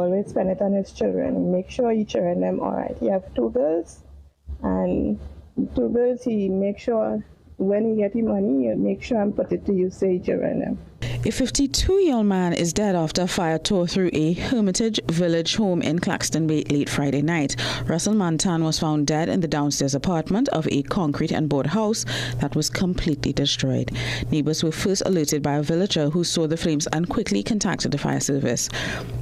always spend it on his children. Make sure he children them all right. He have 2 girls, and 2 girls, he make sure when he get the money, he make sure and put it to use, say children them. A 52-year-old man is dead after a fire tore through a Hermitage Village home in Claxton Bay late Friday night. Russell Mantan was found dead in the downstairs apartment of a concrete and board house that was completely destroyed. Neighbors were first alerted by a villager who saw the flames and quickly contacted the fire service.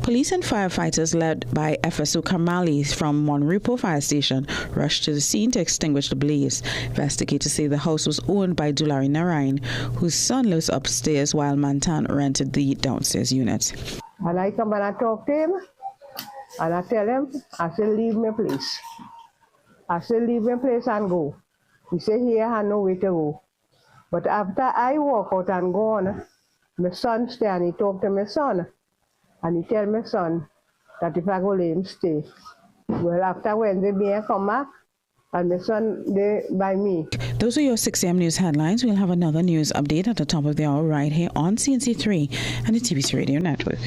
Police and firefighters led by FSO Kamali from Monrepo Fire Station rushed to the scene to extinguish the blaze. Investigators say the house was owned by Dulari Narayan, whose son lives upstairs while Mantan rented the downstairs unit. And I come and I talk to him, and I tell him, I say, leave my place. I say, leave my place and go. He say, here, I know where to go. But after I walk out and go on, my son stay, and he talk to my son. And he tell my son that if I go, let him stay. Well, after Wednesday, me I come back, and my son, they by me. Those are your 6 a.m. news headlines. We'll have another news update at the top of the hour right here on CNC3 and the TBC Radio Network.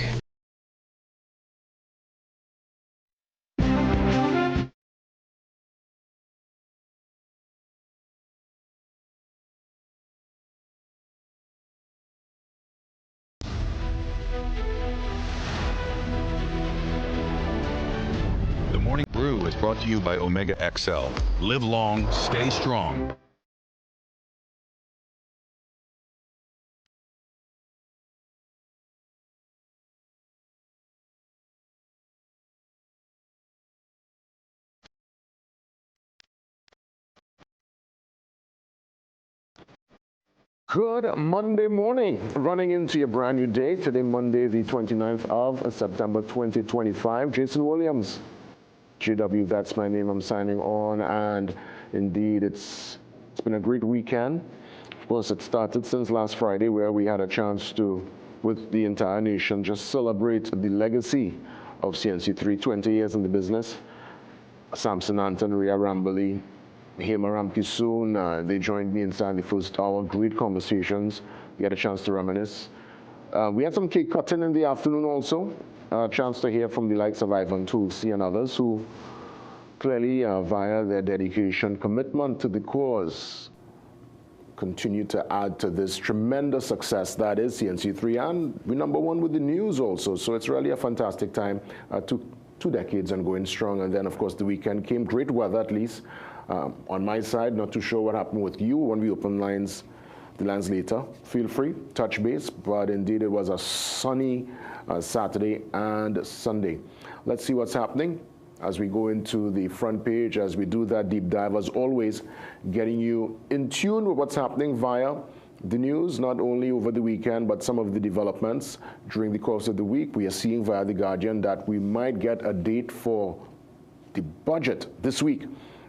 The Morning Brew is brought to you by Omega XL. Live long, stay strong. Good Monday morning, running into your brand new day. Today, Monday, the 29th of September, 2025. Jason Williams, GW, that's my name. I'm signing on, and indeed, it's been a great weekend. Of course, it started since last Friday, where we had a chance to, with the entire nation, just celebrate the legacy of CNC3, 20 years in the business. Samson Anton, Ria Rambali, Hema Ramkisoon, they joined me inside the first hour. Great conversations. We had a chance to reminisce. We had some cake cutting in the afternoon also. A chance to hear from the likes of Ivan Tulsi and others who clearly, via their dedication, commitment to the cause, continue to add to this tremendous success that is CNC3. And we're #1 with the news also. So it's really a fantastic time. Two decades and going strong. And then, of course, the weekend came. Great weather, at least. On my side, not too sure what happened with you when we open the lines later. Feel free, touch base, but indeed it was a sunny Saturday and Sunday. Let's see what's happening as we go into the front page, as we do that deep dive, as always, getting you in tune with what's happening via the news, not only over the weekend, but some of the developments during the course of the week. We are seeing via The Guardian that we might get a date for the budget this week.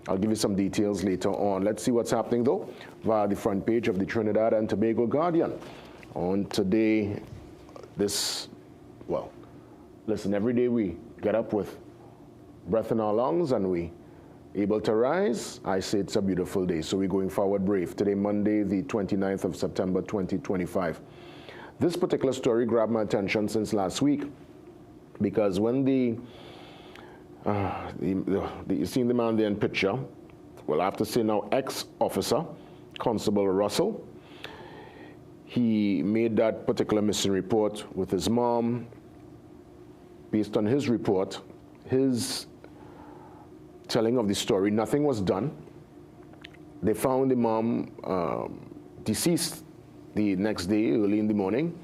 I'll give you some details later on. Let's see what's happening, though, via the front page of the Trinidad and Tobago Guardian. On today, listen, every day we get up with breath in our lungs and we able to rise. I say it's a beautiful day, so we're going forward brave. Today, Monday, the 29th of September, 2025. This particular story grabbed my attention since last week because when you seen the man there in picture, well, I have to say now ex-officer, Constable Russell, he made that particular missing report with his mom. Based on his report, his telling of the story, nothing was done. They found the mom deceased the next day, early in the morning.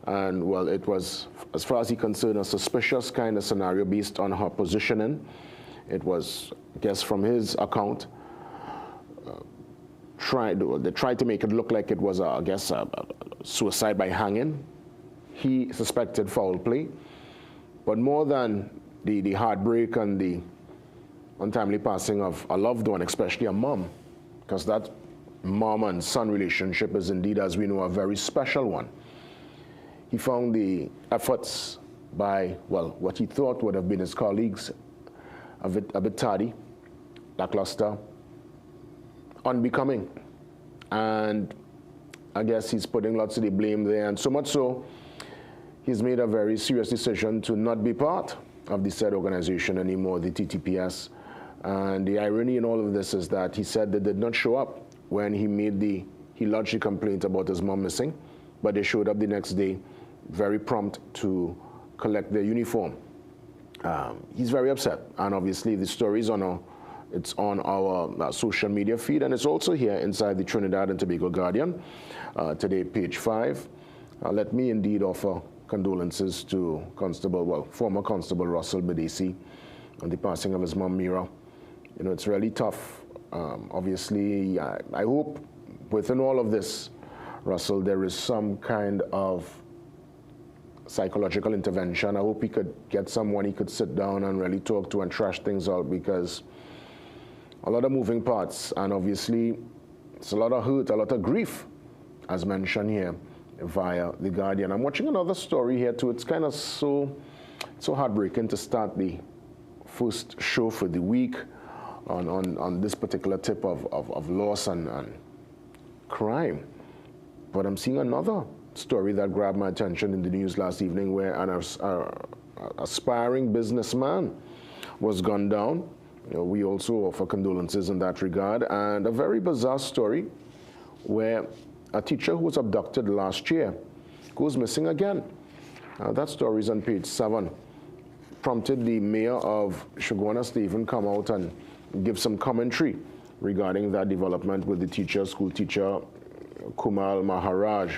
And well, it was, as far as he concerned, a suspicious kind of scenario based on her positioning. It was, I guess, from his account, they tried to make it look like it was, I guess, a suicide by hanging. He suspected foul play. But more than the heartbreak and the untimely passing of a loved one, especially a mom, because that mom and son relationship is indeed, as we know, a very special one. He found the efforts by, well, what he thought would have been his colleagues a bit tardy, lackluster, unbecoming. And I guess he's putting lots of the blame there, and so much so, he's made a very serious decision to not be part of the said organization anymore, the TTPS. And the irony in all of this is that he said they did not show up when he lodged a complaint about his mom missing, but they showed up the next day, very prompt to collect their uniform. He's very upset, and obviously the story is it's on our social media feed, and it's also here inside the Trinidad and Tobago Guardian, today, page 5. Let me indeed offer condolences to former Constable Russell Bedesi on the passing of his mom, Mira. You know, it's really tough. Obviously, I hope within all of this, Russell, there is some kind of psychological intervention. I hope he could get someone he could sit down and really talk to and trash things out, because a lot of moving parts, and obviously it's a lot of hurt, a lot of grief, as mentioned here via The Guardian. I'm watching another story here too. It's kind of so heartbreaking to start the first show for the week on this particular tip of loss and crime. But I'm seeing another story that grabbed my attention in the news last evening, where an aspiring businessman was gunned down. You know, we also offer condolences in that regard. And a very bizarre story where a teacher who was abducted last year goes missing again. That story is on page 7. Prompted the mayor of Shagwana Stephen come out and give some commentary regarding that development with the school teacher Kumal Maharaj,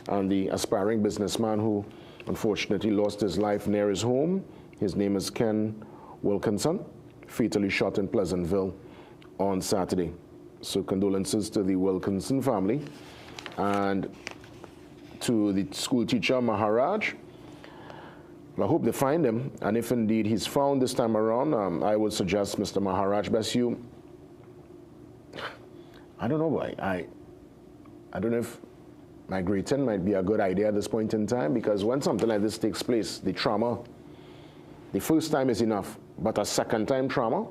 and the aspiring businessman who unfortunately lost his life near his home. His name is Ken Wilkinson, fatally shot in Pleasantville on Saturday. So condolences to the Wilkinson family and to the school teacher Maharaj. I hope they find him, and if indeed he's found this time around, I would suggest, Mr. Maharaj, bless you. I don't know, I don't know if migrating might be a good idea at this point in time, because when something like this takes place, the trauma, the first time is enough, but a second time trauma,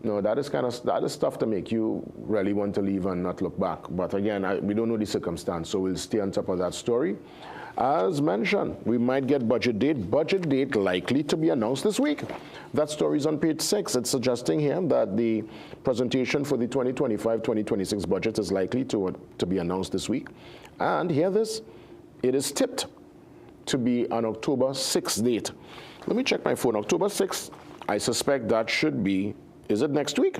no, that is stuff to make you really want to leave and not look back. But again, we don't know the circumstance, so we'll stay on top of that story. As mentioned, we might get budget date likely to be announced this week. That story is on page 6. It's suggesting here that the presentation for the 2025-2026 budget is likely to be announced this week. And hear this, it is tipped to be on October 6th date. Let me check my phone. October 6th, I suspect that should be, is it next week?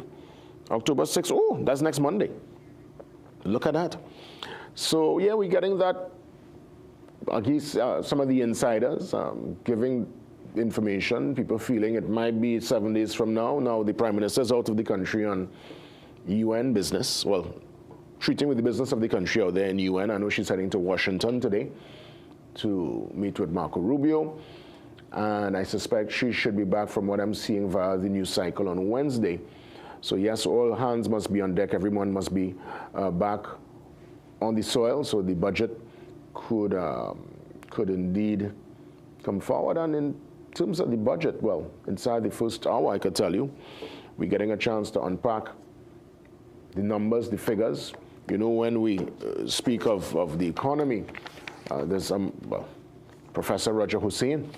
October 6th, oh, that's next Monday. Look at that. So yeah, we're getting that. Some of the insiders giving information, people feeling it might be 7 days from now. Now the Prime Minister is out of the country on UN business, well, treating with the business of the country out there in UN. I know she's heading to Washington today to meet with Marco Rubio, and I suspect she should be back, from what I'm seeing via the news cycle, on Wednesday. So yes, all hands must be on deck. Everyone must be back on the soil, so the budget could indeed come forward. And in terms of the budget, well, inside the first hour, I could tell you, we're getting a chance to unpack the numbers, the figures. You know, when we speak of the economy, there's Professor Roger Hussein.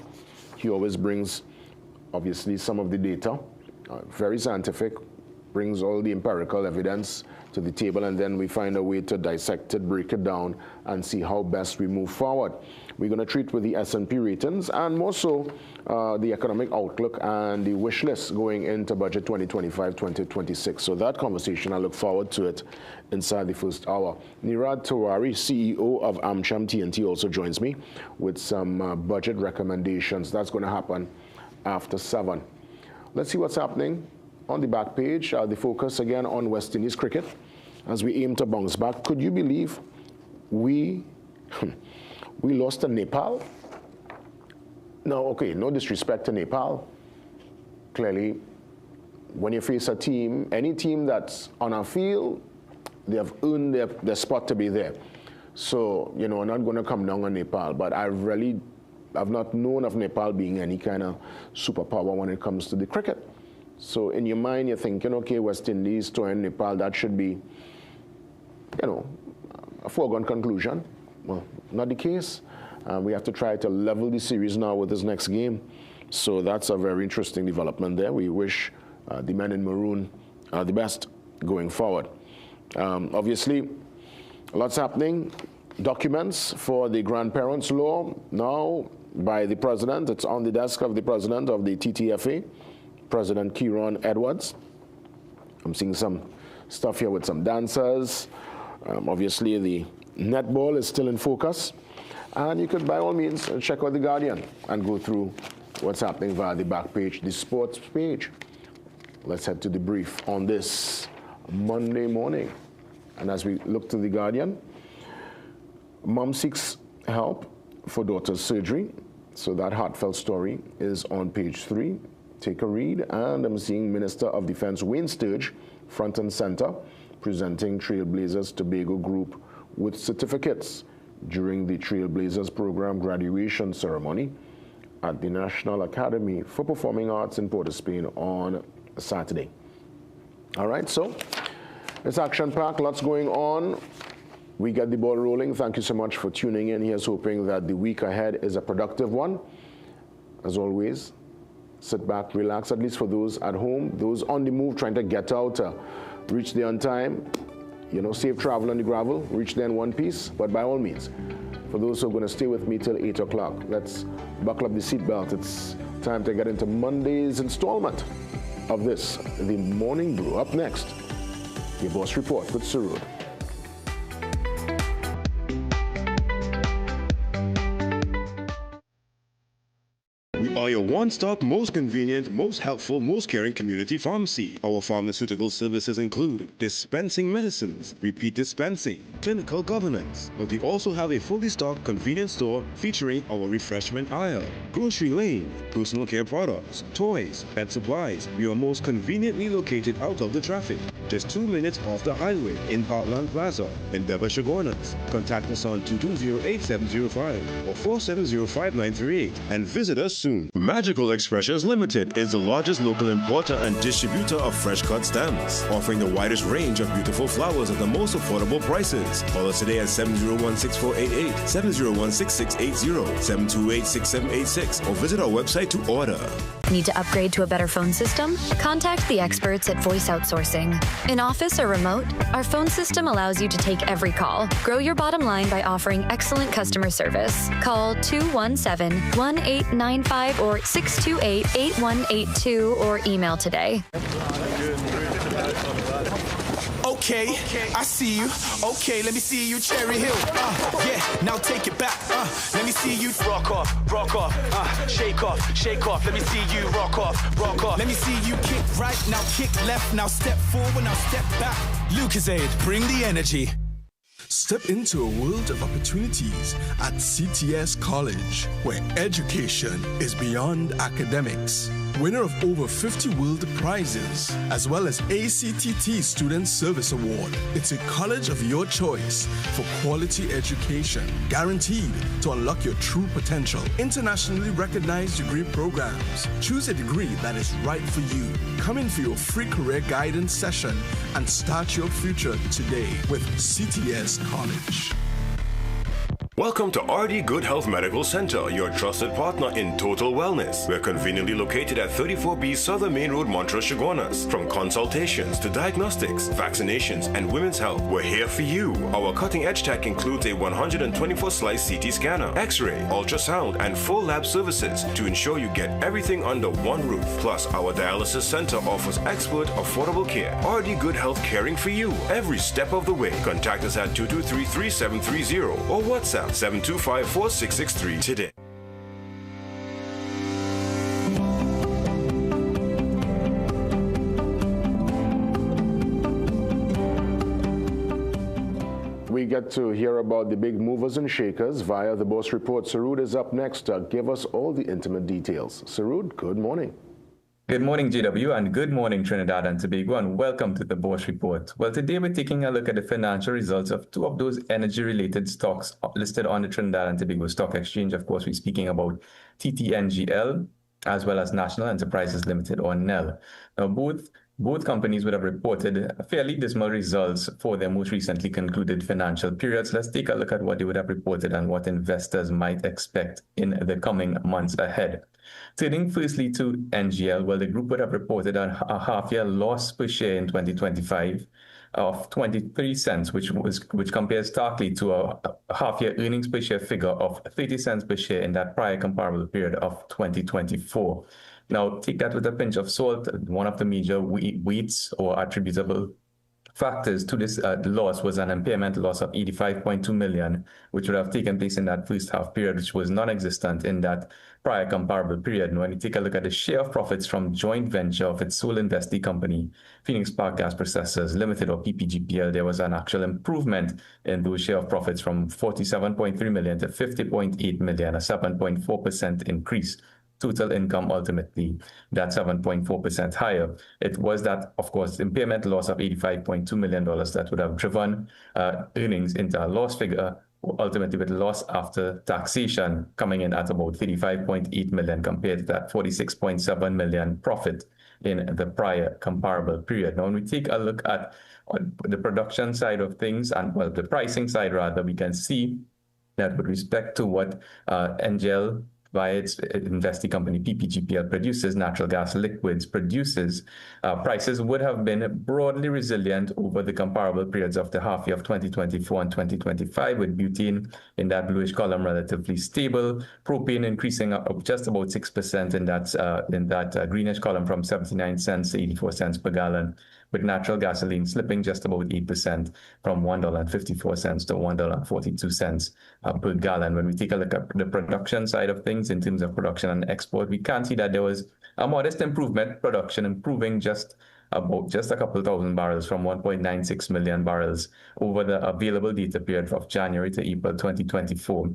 He always brings, obviously, some of the data, very scientific, brings all the empirical evidence to the table, and then we find a way to dissect it, break it down, and see how best we move forward. We're going to treat with the S&P ratings, and more so the economic outlook and the wish list going into budget 2025-2026. So that conversation, I look forward to it inside the first hour. Nirad Tawari, CEO of AmCham TNT, also joins me with some budget recommendations. That's going to happen after 7. Let's see what's happening on the back page. The focus again on West Indies cricket as we aim to bounce back. Could you believe we lost to Nepal? No, okay, no disrespect to Nepal. Clearly, when you face a team, any team that's on our field, they have earned their spot to be there. So, you know, I'm not going to come down on Nepal, but I've not known of Nepal being any kind of superpower when it comes to the cricket. So in your mind, you're thinking, okay, West Indies, toying Nepal, that should be, you know, a foregone conclusion. Well, not the case. We have to try to level the series now with this next game. So that's a very interesting development there. We wish the men in maroon the best going forward. Obviously, lots happening. Documents for the grandparents' law now by the president. It's on the desk of the president of the TTFA, President Kieron Edwards. I'm seeing some stuff here with some dancers. Obviously, the netball is still in focus. And you could, by all means, check out The Guardian and go through what's happening via the back page, the sports page. Let's head to the brief on this Monday morning. And as we look to The Guardian, mom seeks help for daughter's surgery. So that heartfelt story is on page 3. Take a read. And I'm seeing Minister of Defense Wayne Sturge front and center presenting Trailblazers Tobago Group with certificates during the Trailblazers program graduation ceremony at the National Academy for Performing Arts in Port of Spain on Saturday. All right, so it's action-packed, lots going on. We get the ball rolling. Thank you so much for tuning in. Here's hoping that the week ahead is a productive one. As always, sit back, relax, at least for those at home, those on the move trying to get out, reach there on time. You know, safe travel on the gravel, reach there in one piece. But by all means, for those who are going to stay with me till 8 o'clock, let's buckle up the seatbelt. It's time to get into Monday's installment of this, the Morning Brew. Up next, your Boss Report with Sarud. We are your one-stop, most convenient, most helpful, most caring community pharmacy. Our pharmaceutical services include dispensing medicines, repeat dispensing, clinical governance, but we also have a fully stocked convenience store featuring our refreshment aisle, grocery lane, personal care products, toys, pet supplies. We are most conveniently located out of the traffic, just 2 minutes off the highway in Heartland Plaza in Devonshire. Contact us on 220-8705 or 470-5938 and visit us soon. Magical Expressions Limited is the largest local importer and distributor of fresh-cut stems, offering the widest range of beautiful flowers at the most affordable prices. Call us today at 701-6488, 701-6680, 728-6786, or visit our website to order. Need to upgrade to a better phone system? Contact the experts at Voice Outsourcing. In office or remote, our phone system allows you to take every call. Grow your bottom line by offering excellent customer service. Call 217-1895 or 628-8182 or email today. Okay, I see you. Okay, let me see you, Cherry Hill. Yeah, now take it back. Let me see you rock off, shake off, shake off. Let me see you rock off, rock off. Let me see you kick right, now kick left, now step forward, now step back. Lucasade, bring the energy. Step into a world of opportunities at CTS College, where education is beyond academics. Winner of over 50 world prizes, as well as ACTT Student Service Award. It's a college of your choice for quality education, guaranteed to unlock your true potential. Internationally recognized degree programs. Choose a degree that is right for you. Come in for your free career guidance session and start your future today with CTS College. Welcome to RD Good Health Medical Center, your trusted partner in total wellness. We're conveniently located at 34B Southern Main Road, Montrose, Chaguanas. From consultations to diagnostics, vaccinations, and women's health, we're here for you. Our cutting-edge tech includes a 124-slice CT scanner, X-ray, ultrasound, and full lab services to ensure you get everything under one roof. Plus, our dialysis center offers expert, affordable care. RD Good Health, caring for you every step of the way. Contact us at 223-3730 or WhatsApp 725-4663 today. We get to hear about the big movers and shakers via the Boss Report. Sarud is up next to give us all the intimate details. Sarud, good morning. Good morning, JW, and good morning, Trinidad and Tobago, and welcome to the Boss Report. Well, today we're taking a look at the financial results of two of those energy-related stocks listed on the Trinidad and Tobago Stock Exchange. Of course, we're speaking about TTNGL as well as National Enterprises Limited, or NEL. Now, both companies would have reported fairly dismal results for their most recently concluded financial periods. Let's take a look at what they would have reported and what investors might expect in the coming months ahead. Turning firstly to NGL, well, the group would have reported a half-year loss per share in 2025 of 23 cents, which compares starkly to a half-year earnings per share figure of 30 cents per share in that prior comparable period of 2024. Now, take that with a pinch of salt. One of the major weights or attributable factors to this loss was an impairment loss of 85.2 million, which would have taken place in that first half period, which was non-existent in that prior comparable period. And when you take a look at the share of profits from joint venture of its sole investee company, Phoenix Park Gas Processors Limited, or PPGPL, there was an actual improvement in those share of profits from 47.3 million to 50.8 million, a 7.4% increase. Total income ultimately that 7.4% higher. It was that, of course, impairment loss of $85.2 million that would have driven earnings into a loss figure, ultimately with loss after taxation coming in at about 35.8 million compared to that 46.7 million profit in the prior comparable period. Now, when we take a look at the production side of things, and well, the pricing side rather, we can see that with respect to what NGL via its investee company PPGPL produces, natural gas liquids produces, prices would have been broadly resilient over the comparable periods of the half year of 2024 and 2025, with butane in that bluish column relatively stable, propane increasing up just about 6% in that greenish column from 79 cents to 84 cents per gallon, with natural gasoline slipping just about 8% from $1.54 to $1.42 per gallon. When we take a look at the production side of things in terms of production and export, we can see that there was a modest improvement, production improving just a couple thousand barrels from 1.96 million barrels over the available data period of January to April 2024.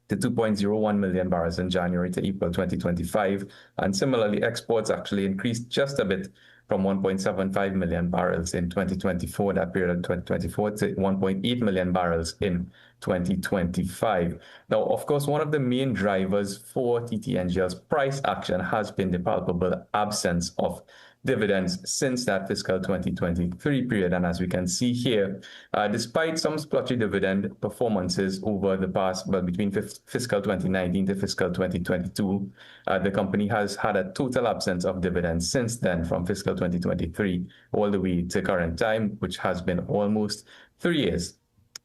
To 2.01 million barrels in January to April 2025. And similarly, exports actually increased just a bit from 1.75 million barrels in 2024, that period in 2024, to 1.8 million barrels in 2025. Now, of course, one of the main drivers for TTNGL's price action has been the palpable absence of dividends since that fiscal 2023 period. And as we can see here, despite some splotchy dividend performances over the past, well, between fiscal 2019 to fiscal 2022, the company has had a total absence of dividends since then, from fiscal 2023 all the way to current time, which has been almost 3 years.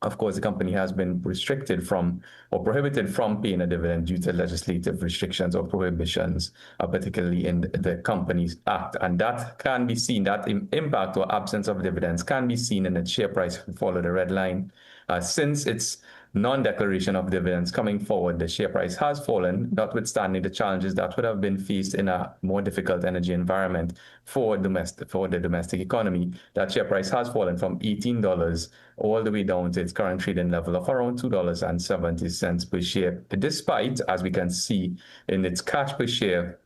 Of course, the company has been restricted from or prohibited from paying a dividend due to legislative restrictions or prohibitions, particularly in the Companies Act. And that can be seen, that impact or absence of dividends can be seen in its share price if we follow the red line. Since its non-declaration of dividends coming forward, the share price has fallen, notwithstanding the challenges that would have been faced in a more difficult energy environment for the domestic economy. That share price has fallen from $18 all the way down to its current trading level of around $2.70 per share, despite, as we can see in its cash per share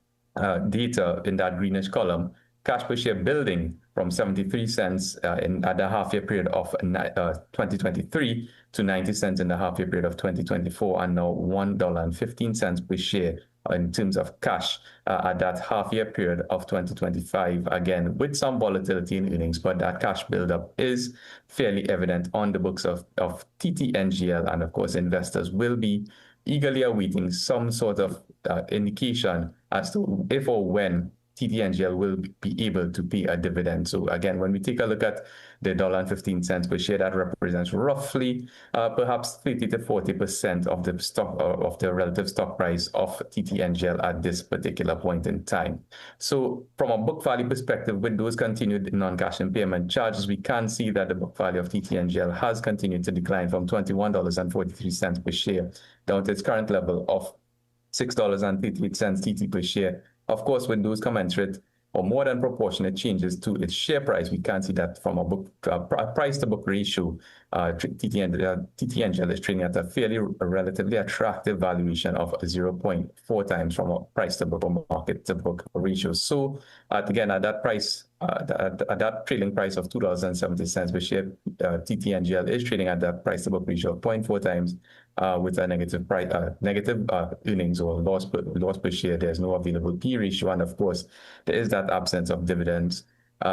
data in that greenish column, cash per share building from 73 cents at the half-year period of 2023 to 90 cents in the half-year period of 2024, and now $1.15 per share in terms of cash at that half-year period of 2025, again, with some volatility in earnings, but that cash buildup is fairly evident on the books of TTNGL, and of course, investors will be eagerly awaiting some sort of indication as to if or when TTNGL will be able to pay a dividend. So again, when we take a look at the $1.15 per share, that represents roughly perhaps 30 to 40% of the stock of the relative stock price of TTNGL at this particular point in time. So from a book value perspective, with those continued non-cash impairment charges, we can see that the book value of TTNGL has continued to decline from $21.43 per share down to its current level of $6.38 TT per share. Of course, with those commensurate or more than proportionate changes to its share price, we can see that from a book price to book ratio, TTNGL is trading at a fairly relatively attractive valuation of 0.4 times from a price to book or market to book ratio. So again, at that price, at that trading price of $2.70 per share, TTNGL is trading at that price to book ratio of 0.4 times. With a negative earnings or loss per share. There's no available P ratio, and of course, there is that absence of dividends.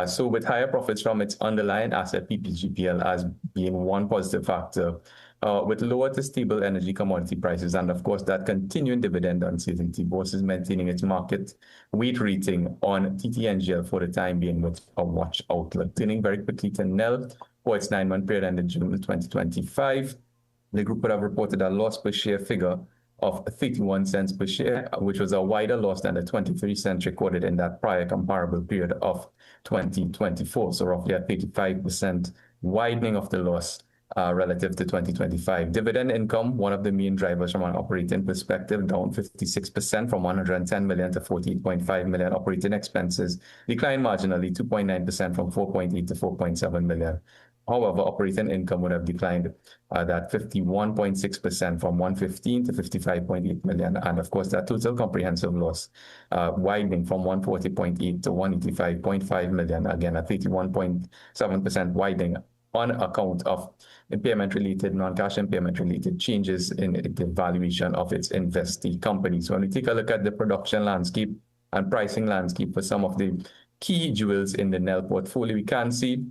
So with higher profits from its underlying asset, PPGPL, as being one positive factor, with lower to stable energy commodity prices and, of course, that continuing dividend uncertainty, BOS is maintaining its market weight rating on TTNGL for the time being with a watch outlook. Turning very quickly to NEL for its 9-month period ended June 2025. The group would have reported a loss per share figure of 31 cents per share, which was a wider loss than the 23 cents recorded in that prior comparable period of 2024. So roughly a 35% widening of the loss relative to 2025. Dividend income, one of the main drivers from an operating perspective, down 56% from 110 million to 14.5 million. Operating expenses declined marginally, 2.9% from 4.8 to 4.7 million. However, operating income would have declined that 51.6% from 115 to 55.8 million. And of course, that total comprehensive loss widening from 140.8 to 185.5 million. Again, a 31.7% widening on account of impairment-related, non-cash impairment-related changes in the valuation of its investee companies. So when we take a look at the production landscape and pricing landscape for some of the key jewels in the NEL portfolio, we can see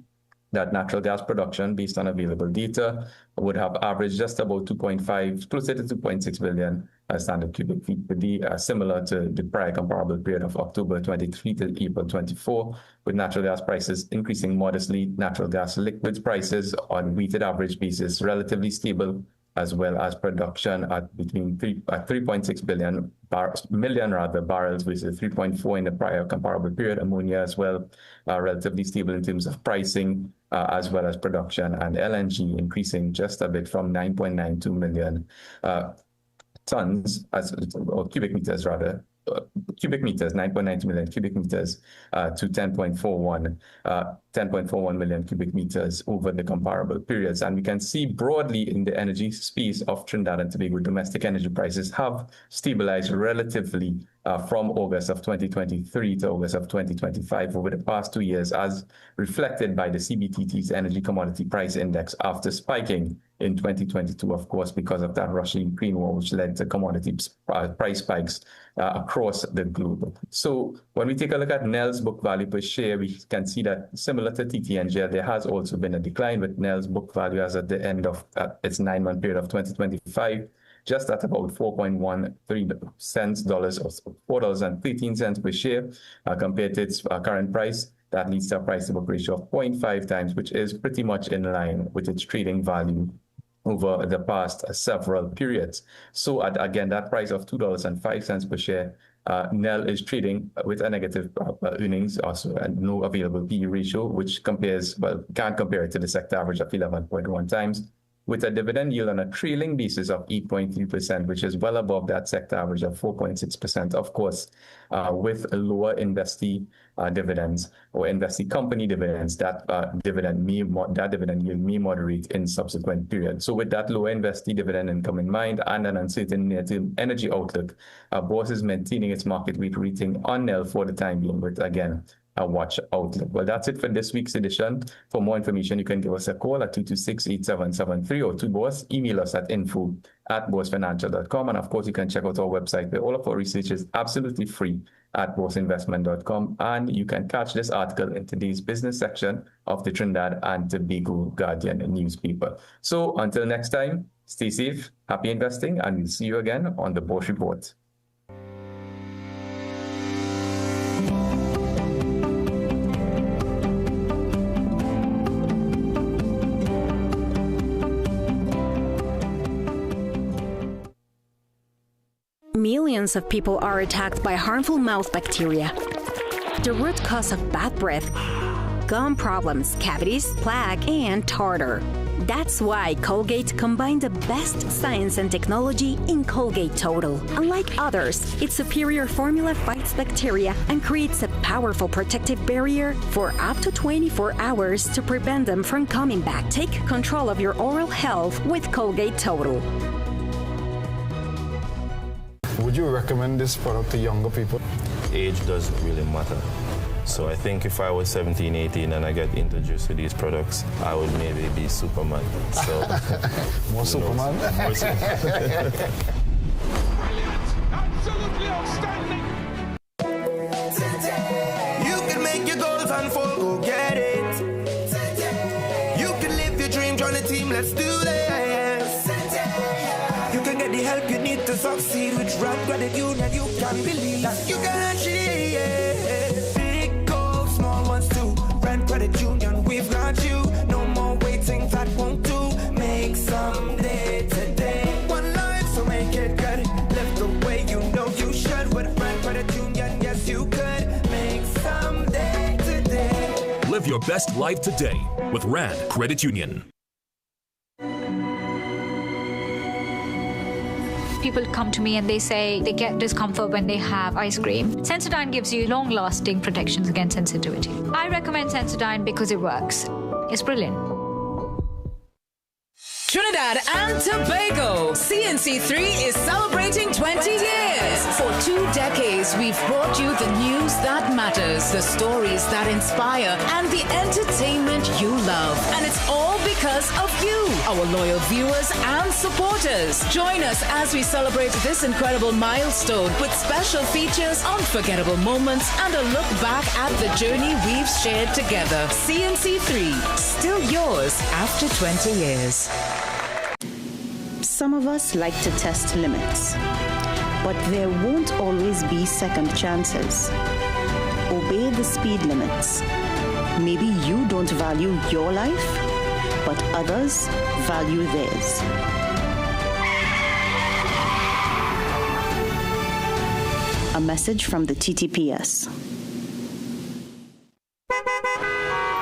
that natural gas production, based on available data, would have averaged just about 2.5, closer to 2.6 billion standard cubic feet per day, similar to the prior comparable period of October 23 to April 24, with natural gas prices increasing modestly. Natural gas liquids prices on weighted average basis relatively stable, as well as production at between 3.6 million barrels versus 3.4 in the prior comparable period. Ammonia as well, relatively stable in terms of pricing, as well as production, and LNG increasing just a bit from 9.92 million tons, or cubic meters rather, cubic meters, 9.92 million cubic meters to 10.41 million cubic meters over the comparable periods. And we can see broadly in the energy space of Trinidad and Tobago, domestic energy prices have stabilized relatively from August of 2023 to August of 2025 over the past 2 years, as reflected by the CBTT's Energy Commodity Price Index after spiking in 2022, of course, because of that Russia-Ukraine war, which led to commodity price spikes across the globe. So when we take a look at NEL's book value per share, we can see that similar to TTNGL, there has also been a decline, with NEL's book value as at the end of its 9-month period of 2025, just at about $4.13 or $4.13 per share compared to its current price. That leads to a price to book ratio of 0.5 times, which is pretty much in line with its trading value over the past several periods. So again, that price of $2.05 per share, NEL is trading with a negative earnings, also, and no available PE ratio, which compares, well, can't compare it to the sector average of 11.1 times, with a dividend yield on a trailing basis of 8.3%, which is well above that sector average of 4.6%. Of course, with lower investee dividends or investee company dividends, that dividend yield may moderate in subsequent periods. So with that lower investee dividend income in mind and an uncertain near-term energy outlook, BOS is maintaining its market weight rating on NEL for the time being, with, again, a watch outlook. Well, that's it for this week's edition. For more information, you can give us a call at 226-8773 or to BOS. Email us at info@bosfinancial.com. And of course, you can check out our website where all of our research is absolutely free at bosinvestment.com. And you can catch this article in today's business section of the Trinidad and Tobago Guardian newspaper. So until next time, stay safe, happy investing, and we'll see you again on the BOS Report. Millions of people are attacked by harmful mouth bacteria. The root cause of bad breath, gum problems, cavities, plaque, and tartar. That's why Colgate combined the best science and technology in Colgate Total. Unlike others, its superior formula fights bacteria and creates a powerful protective barrier for up to 24 hours to prevent them from coming back. Take control of your oral health with Colgate Total. Would you recommend this product to younger people? Age doesn't really matter. So I think if I was 17, 18 and I get introduced to these products, I would maybe be Superman. So more Superman? Absolutely outstanding. You can make your goals unfold, go get it. You can live your dream, join the team, let's do this. succeed with Rand Credit Union. You can believe that you can achieve. Big goals, small ones too. Rand Credit Union, we've got you. No more waiting, that won't do. Make someday today. One life, so make it good. Live the way you know you should. With Rand Credit Union, yes you could. Make someday today. Live your best life today with Rand Credit Union. People come to me and they say they get discomfort when they have ice cream. Sensodyne gives you long-lasting protections against sensitivity. I recommend Sensodyne because it works. It's brilliant. Trinidad and Tobago, CNC3 is celebrating 20 years. For 2 decades, we've brought you the news that matters, the stories that inspire, and the entertainment you love. And it's all because of you, our loyal viewers and supporters. Join us as we celebrate this incredible milestone with special features, unforgettable moments, and a look back at the journey we've shared together. CNC3, still yours after 20 years. Some of us like to test limits, but there won't always be second chances. Obey the speed limits. Maybe you don't value your life, but others value theirs. A message from the TTPS.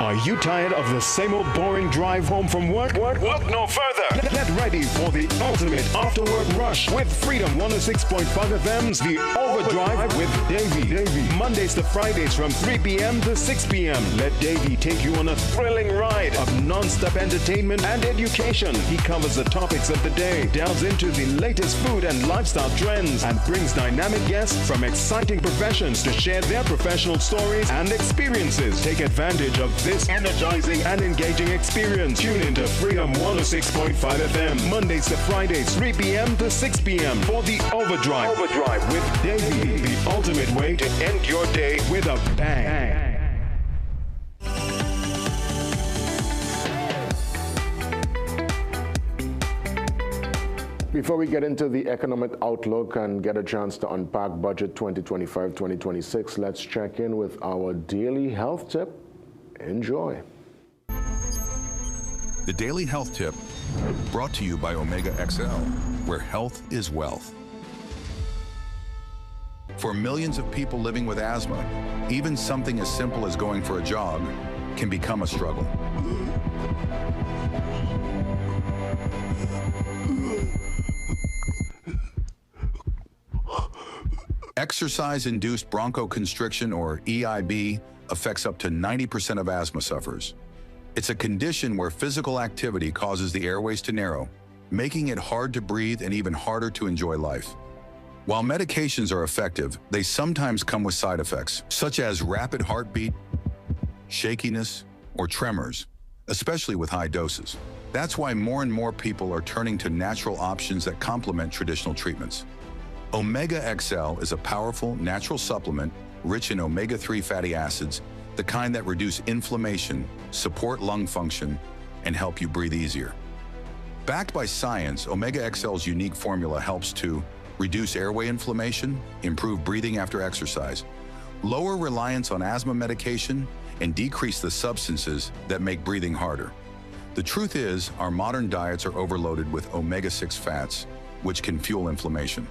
Are you tired of the same old boring drive home from work? Look no further. Get ready for the ultimate after-work rush with Freedom 106.5 FM's The Overdrive with Davey. Mondays to Fridays from 3 p.m. to 6 p.m. Let Davey take you on a thrilling ride of non-stop entertainment and education. He covers the topics of the day, delves into the latest food and lifestyle trends, and brings dynamic guests from exciting professions to share their professional stories and experiences. Take advantage of this energizing and engaging experience. Tune into Freedom 106.5 FM, Mondays to Fridays, 3 p.m. to 6 p.m. for The Overdrive with Davey, the ultimate way to end your day with a bang. Before we get into the economic outlook and get a chance to unpack Budget 2025-2026, let's check in with our daily health tip. Enjoy. The Daily Health Tip, brought to you by Omega XL, where health is wealth. For millions of people living with asthma, even something as simple as going for a jog can become a struggle. Exercise-induced bronchoconstriction, or EIB, affects up to 90% of asthma sufferers. It's a condition where physical activity causes the airways to narrow, making it hard to breathe and even harder to enjoy life. While medications are effective, they sometimes come with side effects, such as rapid heartbeat, shakiness, or tremors, especially with high doses. That's why more and more people are turning to natural options that complement traditional treatments. Omega XL is a powerful natural supplement rich in omega-3 fatty acids, the kind that reduce inflammation, support lung function, and help you breathe easier. Backed by science, Omega XL's unique formula helps to reduce airway inflammation, improve breathing after exercise, lower reliance on asthma medication, and decrease the substances that make breathing harder. The truth is, our modern diets are overloaded with omega-6 fats, which can fuel inflammation.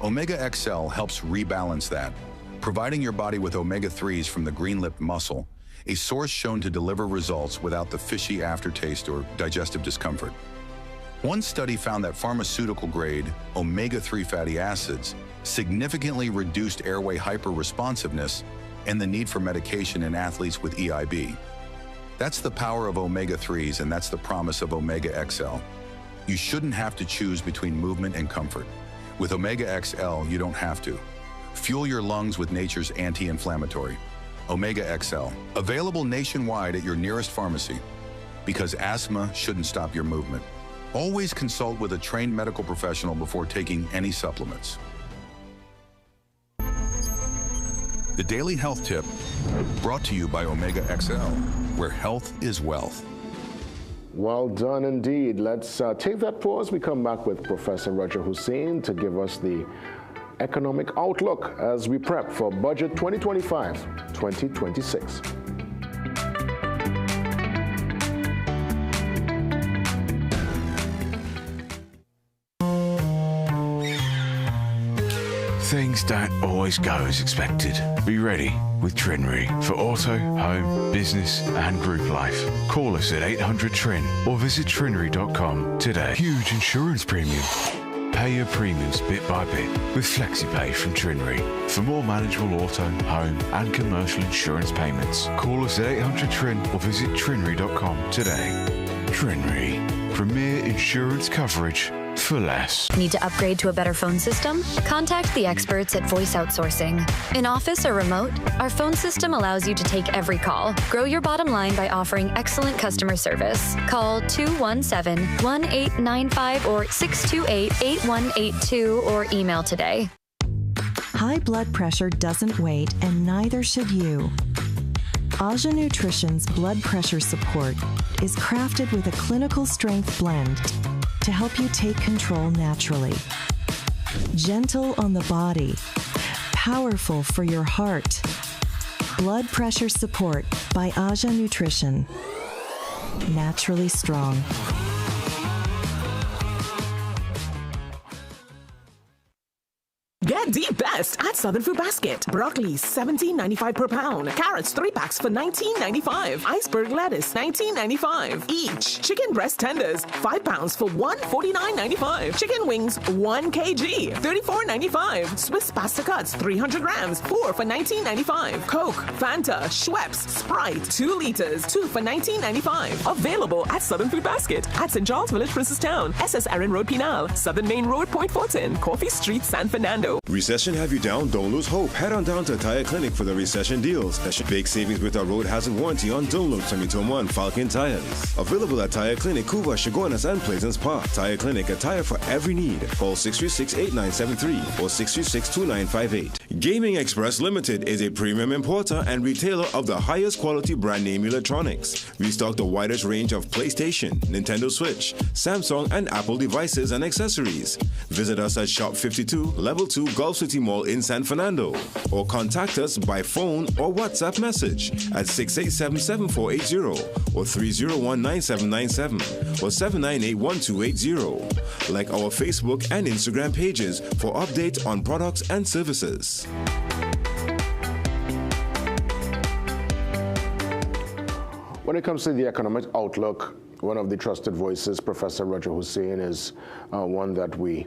Omega XL helps rebalance that, providing your body with omega-3s from the green-lipped mussel, a source shown to deliver results without the fishy aftertaste or digestive discomfort. One study found that pharmaceutical-grade omega-3 fatty acids significantly reduced airway hyperresponsiveness and the need for medication in athletes with EIB. That's the power of omega-3s, and that's the promise of Omega XL. You shouldn't have to choose between movement and comfort. With Omega XL, you don't have to. Fuel your lungs with nature's anti-inflammatory. Omega XL, available nationwide at your nearest pharmacy. Because asthma shouldn't stop your movement. Always consult with a trained medical professional before taking any supplements. The Daily Health Tip, brought to you by Omega XL, where health is wealth. Well done indeed. Let's take that pause. We come back with Professor Roger Hussein to give us the economic outlook as we prep for Budget 2025-2026. Things don't always go as expected. Be ready with Trinry for auto, home, business and group life. Call us at 800-TRIN or visit trinry.com today. Huge insurance premium. Pay your premiums bit by bit with FlexiPay from Trinry. For more manageable auto, home and commercial insurance payments, call us at 800-TRIN or visit trinry.com today. Trinry. Premier insurance coverage for less. Need to upgrade to a better phone system? Contact the experts at Voice Outsourcing. In office or remote, our phone system allows you to take every call. Grow your bottom line by offering excellent customer service. Call 217-1895 or 628-8182 or email today. High blood pressure doesn't wait, and neither should you. AmCham Nutrition's blood pressure support is crafted with a clinical strength blend to help you take control naturally. Gentle on the body, powerful for your heart. Blood pressure support by AmCham Nutrition. Naturally strong. Get the best at Southern Food Basket. Broccoli, $17.95 per pound. Carrots, 3 packs for $19.95. Iceberg lettuce, $19.95 each. Chicken breast tenders, 5 pounds for $149.95. Chicken wings, 1 kg, $34.95. Swiss pasta cuts, 300 grams, 4 for $19.95. Coke, Fanta, Schweppes, Sprite, 2 liters, 2 for $19.95. Available at Southern Food Basket at St. Charles Village, Princestown, SS Erin Road, Pinal, Southern Main Road, Point Fortin, Coffee Street, San Fernando. Recession have you down? Don't lose hope. Head on down to Tire Clinic for the recession deals. That should big savings with our road hazard warranty on Dunlop, Sumitomo, and Falcon tires. Available at Tire Clinic, Cuba, Chaguanas, and Pleasant Park. Tire Clinic, a tire for every need. Call 636-8973 or 636-2958. Gaming Express Limited is a premium importer and retailer of the highest quality brand name electronics. We stock the widest range of PlayStation, Nintendo Switch, Samsung, and Apple devices and accessories. Visit us at Shop 52, Level 2, Gulf City Mall in San Fernando, or contact us by phone or WhatsApp message at 687-7480 or 301-9797 or 798-1280. Like our Facebook and Instagram pages for updates on products and services. When it comes to the economic outlook, one of the trusted voices, Professor Roger Hussein, is one that we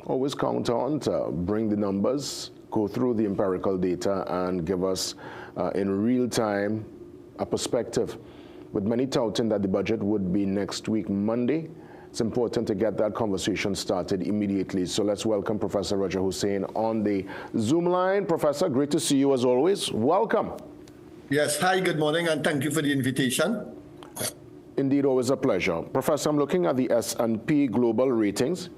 always count on to bring the numbers, go through the empirical data, and give us in real time a perspective. With many touting that the budget would be next week, Monday, it's important to get that conversation started immediately. So let's welcome Professor Roger Hussein on the Zoom line. Professor, great to see you as always. Welcome. Yes, hi, good morning, and thank you for the invitation. Indeed, always a pleasure. Professor, I'm looking at the S&P Global ratings.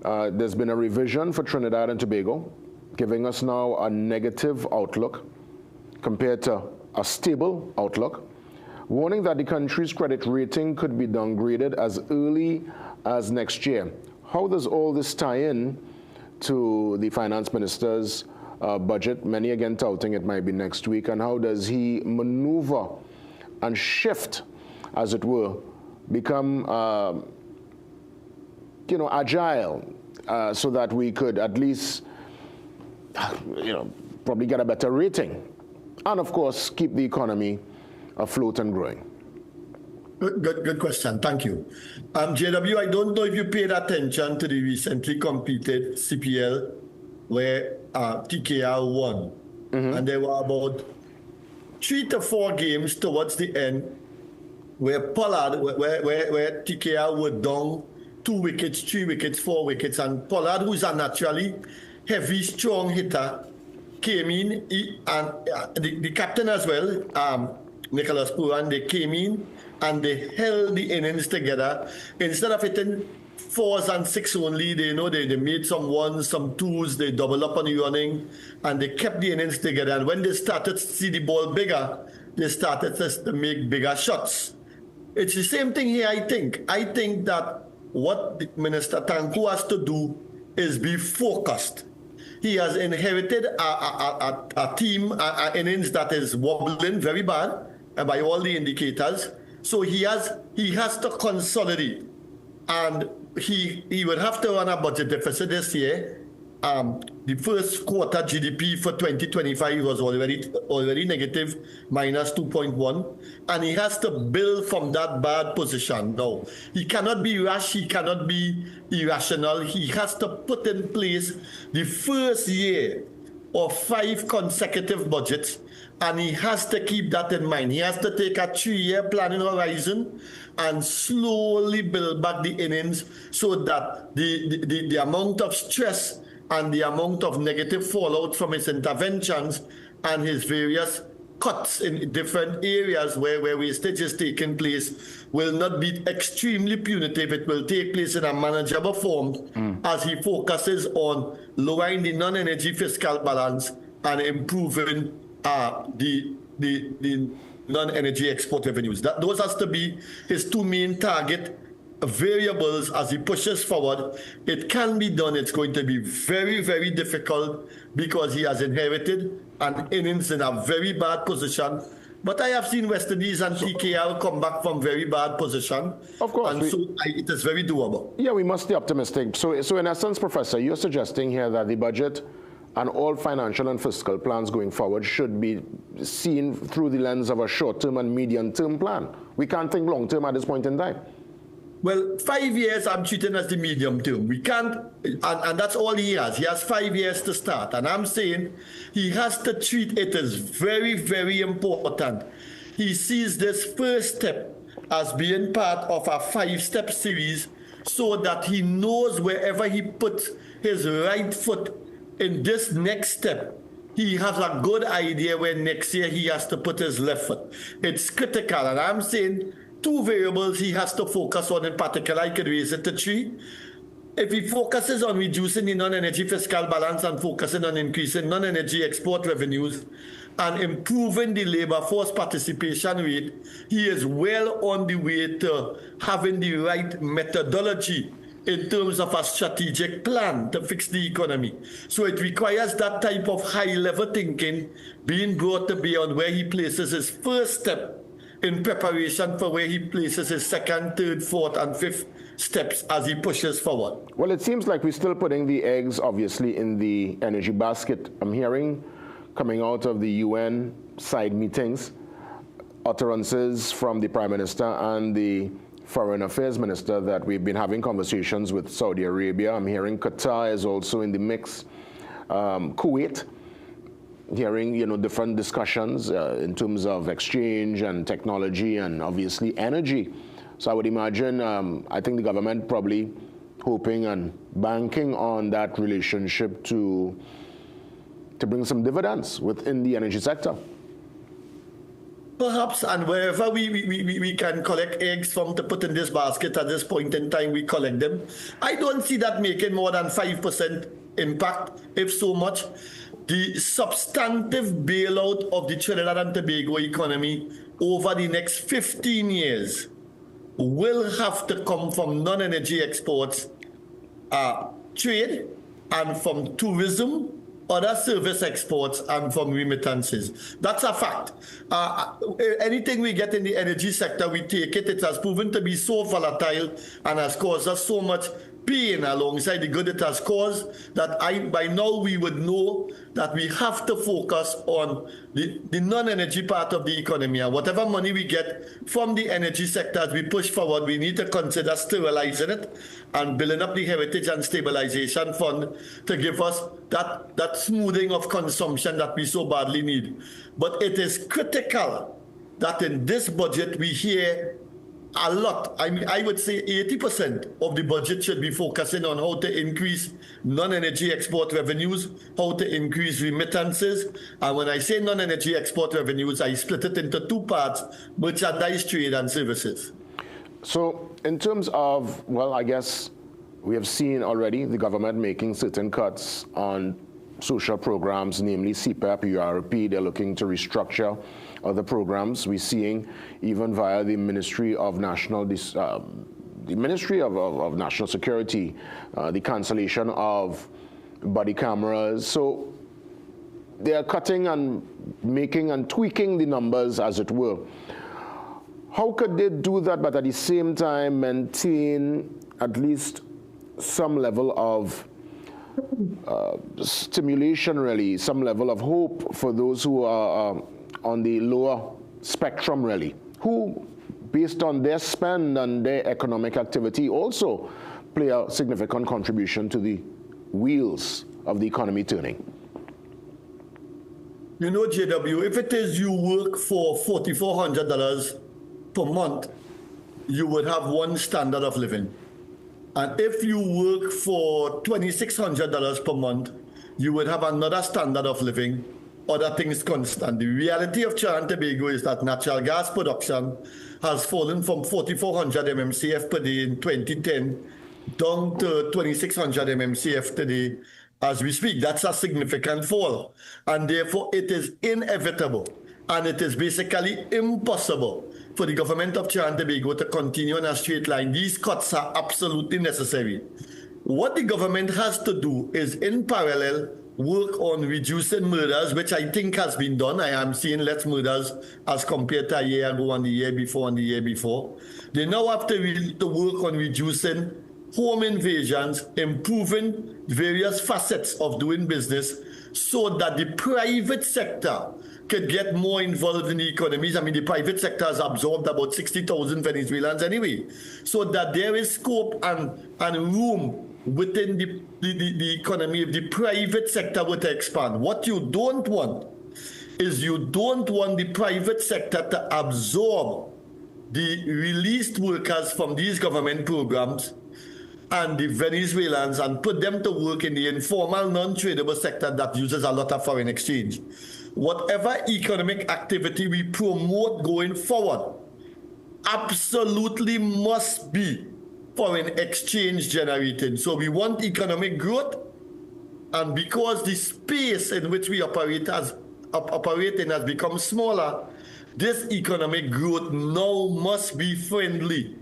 There's been a revision for Trinidad and Tobago, giving us now a negative outlook compared to a stable outlook, warning that the country's credit rating could be downgraded as early as next year. How does all this tie in to the finance minister's budget, many again touting it might be next week, and how does he maneuver and shift, as it were, become agile, so that we could at least, probably get a better rating, and of course keep the economy afloat and growing? Good question. Thank you. JW, I don't know if you paid attention to the recently completed CPL where TKR won, and there were about 3 to 4 games towards the end where Pollard, where TKR were down 2 wickets, 3 wickets, 4 wickets, and Pollard, who's a naturally heavy, strong hitter, came in, and the captain as well, Nicholas Pooran, they came in and they held the innings together. Instead of hitting 4s and 6 only, they made some 1s, some 2s, they doubled up on the running, and they kept the innings together. And when they started to see the ball bigger, they started to make bigger shots. it's the same thing here, I think. I think that what Minister Tanku has to do is be focused. He has inherited a team, an innings that is wobbling very bad by all the indicators. So he has to consolidate, and he would have to run a budget deficit this year. The first quarter GDP for 2025 was already negative, minus 2.1, and he has to build from that bad position. Now, he cannot be rash, he cannot be irrational. He has to put in place the first year of 5 consecutive budgets, and he has to keep that in mind. He has to take a 3-year planning horizon and slowly build back the innings so that the amount of stress and the amount of negative fallout from his interventions and his various cuts in different areas where wastage is taking place will not be extremely punitive. It will take place in a manageable form as he focuses on lowering the non-energy fiscal balance and improving the non-energy export revenues. Those has to be his 2 main target variables as he pushes forward. It can be done. It's going to be very, very difficult because he has inherited an innings in a very bad position. But I have seen West Indies and TKL come back from very bad position. Of course. And it is very doable. Yeah, we must be optimistic. So in essence, Professor, you're suggesting here that the budget and all financial and fiscal plans going forward should be seen through the lens of a short-term and medium-term plan. We can't think long-term at this point in time. Well, 5 years I'm treating as the medium term. We can't, and that's all he has. He has 5 years to start. And I'm saying he has to treat it as very, very important. He sees this first step as being part of a 5-step series so that he knows wherever he puts his right foot in this next step, he has a good idea where next year he has to put his left foot. It's critical. And I'm saying 2 variables he has to focus on in particular. I could raise it to 3. If he focuses on reducing the non-energy fiscal balance and focusing on increasing non-energy export revenues and improving the labor force participation rate, he is well on the way to having the right methodology in terms of a strategic plan to fix the economy. So it requires that type of high-level thinking being brought to bear on where he places his first step in preparation for where he places his 2nd, 3rd, 4th, and 5th steps as he pushes forward. Well, it seems like we're still putting the eggs, obviously, in the energy basket. I'm hearing, coming out of the UN side meetings, utterances from the Prime Minister and the Foreign Affairs Minister that we've been having conversations with Saudi Arabia. I'm hearing Qatar is also in the mix. Kuwait, hearing different discussions in terms of exchange and technology and obviously energy. So I would imagine, I think the government probably hoping and banking on that relationship to bring some dividends within the energy sector. Perhaps, and wherever we can collect eggs from to put in this basket at this point in time, we collect them. I don't see that making more than 5% impact, if so much. The substantive bailout of the Trinidad and Tobago economy over the next 15 years will have to come from non-energy exports, trade, and from tourism, other service exports, and from remittances. That's a fact. Anything we get in the energy sector, we take it. It has proven to be so volatile and has caused us so much pain alongside the good it has caused that by now we would know that we have to focus on the non-energy part of the economy. And whatever money we get from the energy sector as we push forward, we need to consider sterilizing it and building up the Heritage and Stabilization Fund to give us that smoothing of consumption that we so badly need. But it is critical that in this budget we hear a lot. I mean, I would say 80% of the budget should be focusing on how to increase non-energy export revenues, how to increase remittances. And when I say non-energy export revenues, I split it into 2 parts: merchandise, trade, and services. So in terms of, well, I guess we have seen already the government making certain cuts on social programs, namely CPAP, URP. They're looking to restructure other programs. We're seeing even via the Ministry of National Security, the cancellation of body cameras. So they are cutting and making and tweaking the numbers, as it were. How could they do that, but at the same time maintain at least some level of stimulation, really, some level of hope for those who are on the lower spectrum, really, who, based on their spend and their economic activity, also play a significant contribution to the wheels of the economy turning? You know, JW, if it is you work for $4,400 per month, you would have one standard of living. And if you work for $2,600 per month, you would have another standard of living, other things constant. The reality of Trinidad and Tobago is that natural gas production has fallen from 4,400 MMCF per day in 2010 down to 2,600 MMCF today as we speak. That's a significant fall. And therefore, it is inevitable and it is basically impossible for the government of Trinidad and Tobago to continue on a straight line. These cuts are absolutely necessary. What the government has to do is, in parallel, work on reducing murders, which I think has been done. I am seeing less murders as compared to a year ago and the year before and the year before. They now have to work on reducing home invasions, improving various facets of doing business so that the private sector could get more involved in the economies. I mean, the private sector has absorbed about 60,000 Venezuelans anyway, so that there is scope and room within the economy if the private sector were to expand. What you don't want is you don't want the private sector to absorb the released workers from these government programs and the Venezuelans and put them to work in the informal, non-tradable sector that uses a lot of foreign exchange. Whatever economic activity we promote going forward absolutely must be foreign exchange generating. So we want economic growth, and because the space in which we operate has become smaller, this economic growth now must be friendly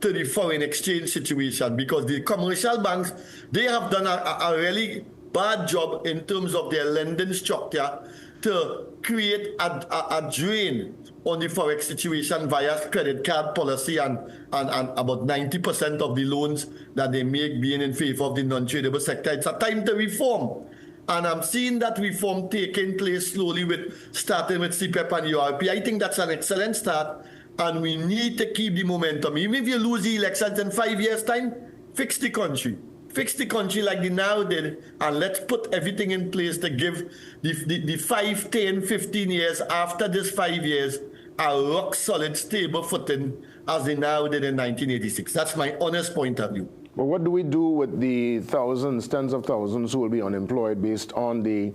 to the foreign exchange situation, because the commercial banks, they have done a really bad job in terms of their lending structure to create a drain on the forex situation via credit card policy and about 90% of the loans that they make being in favor of the non-tradable sector. It's a time to reform. And I'm seeing that reform taking place slowly, starting with CPAP and URP. I think that's an excellent start. And we need to keep the momentum. Even if you lose the elections in 5 years' time, fix the country. Fix the country like the now did, and let's put everything in place to give the 5, 10, 15 years after this 5 years a rock-solid, stable footing as they now did in 1986. That's my honest point of view. But what do we do with the thousands, tens of thousands who will be unemployed based on the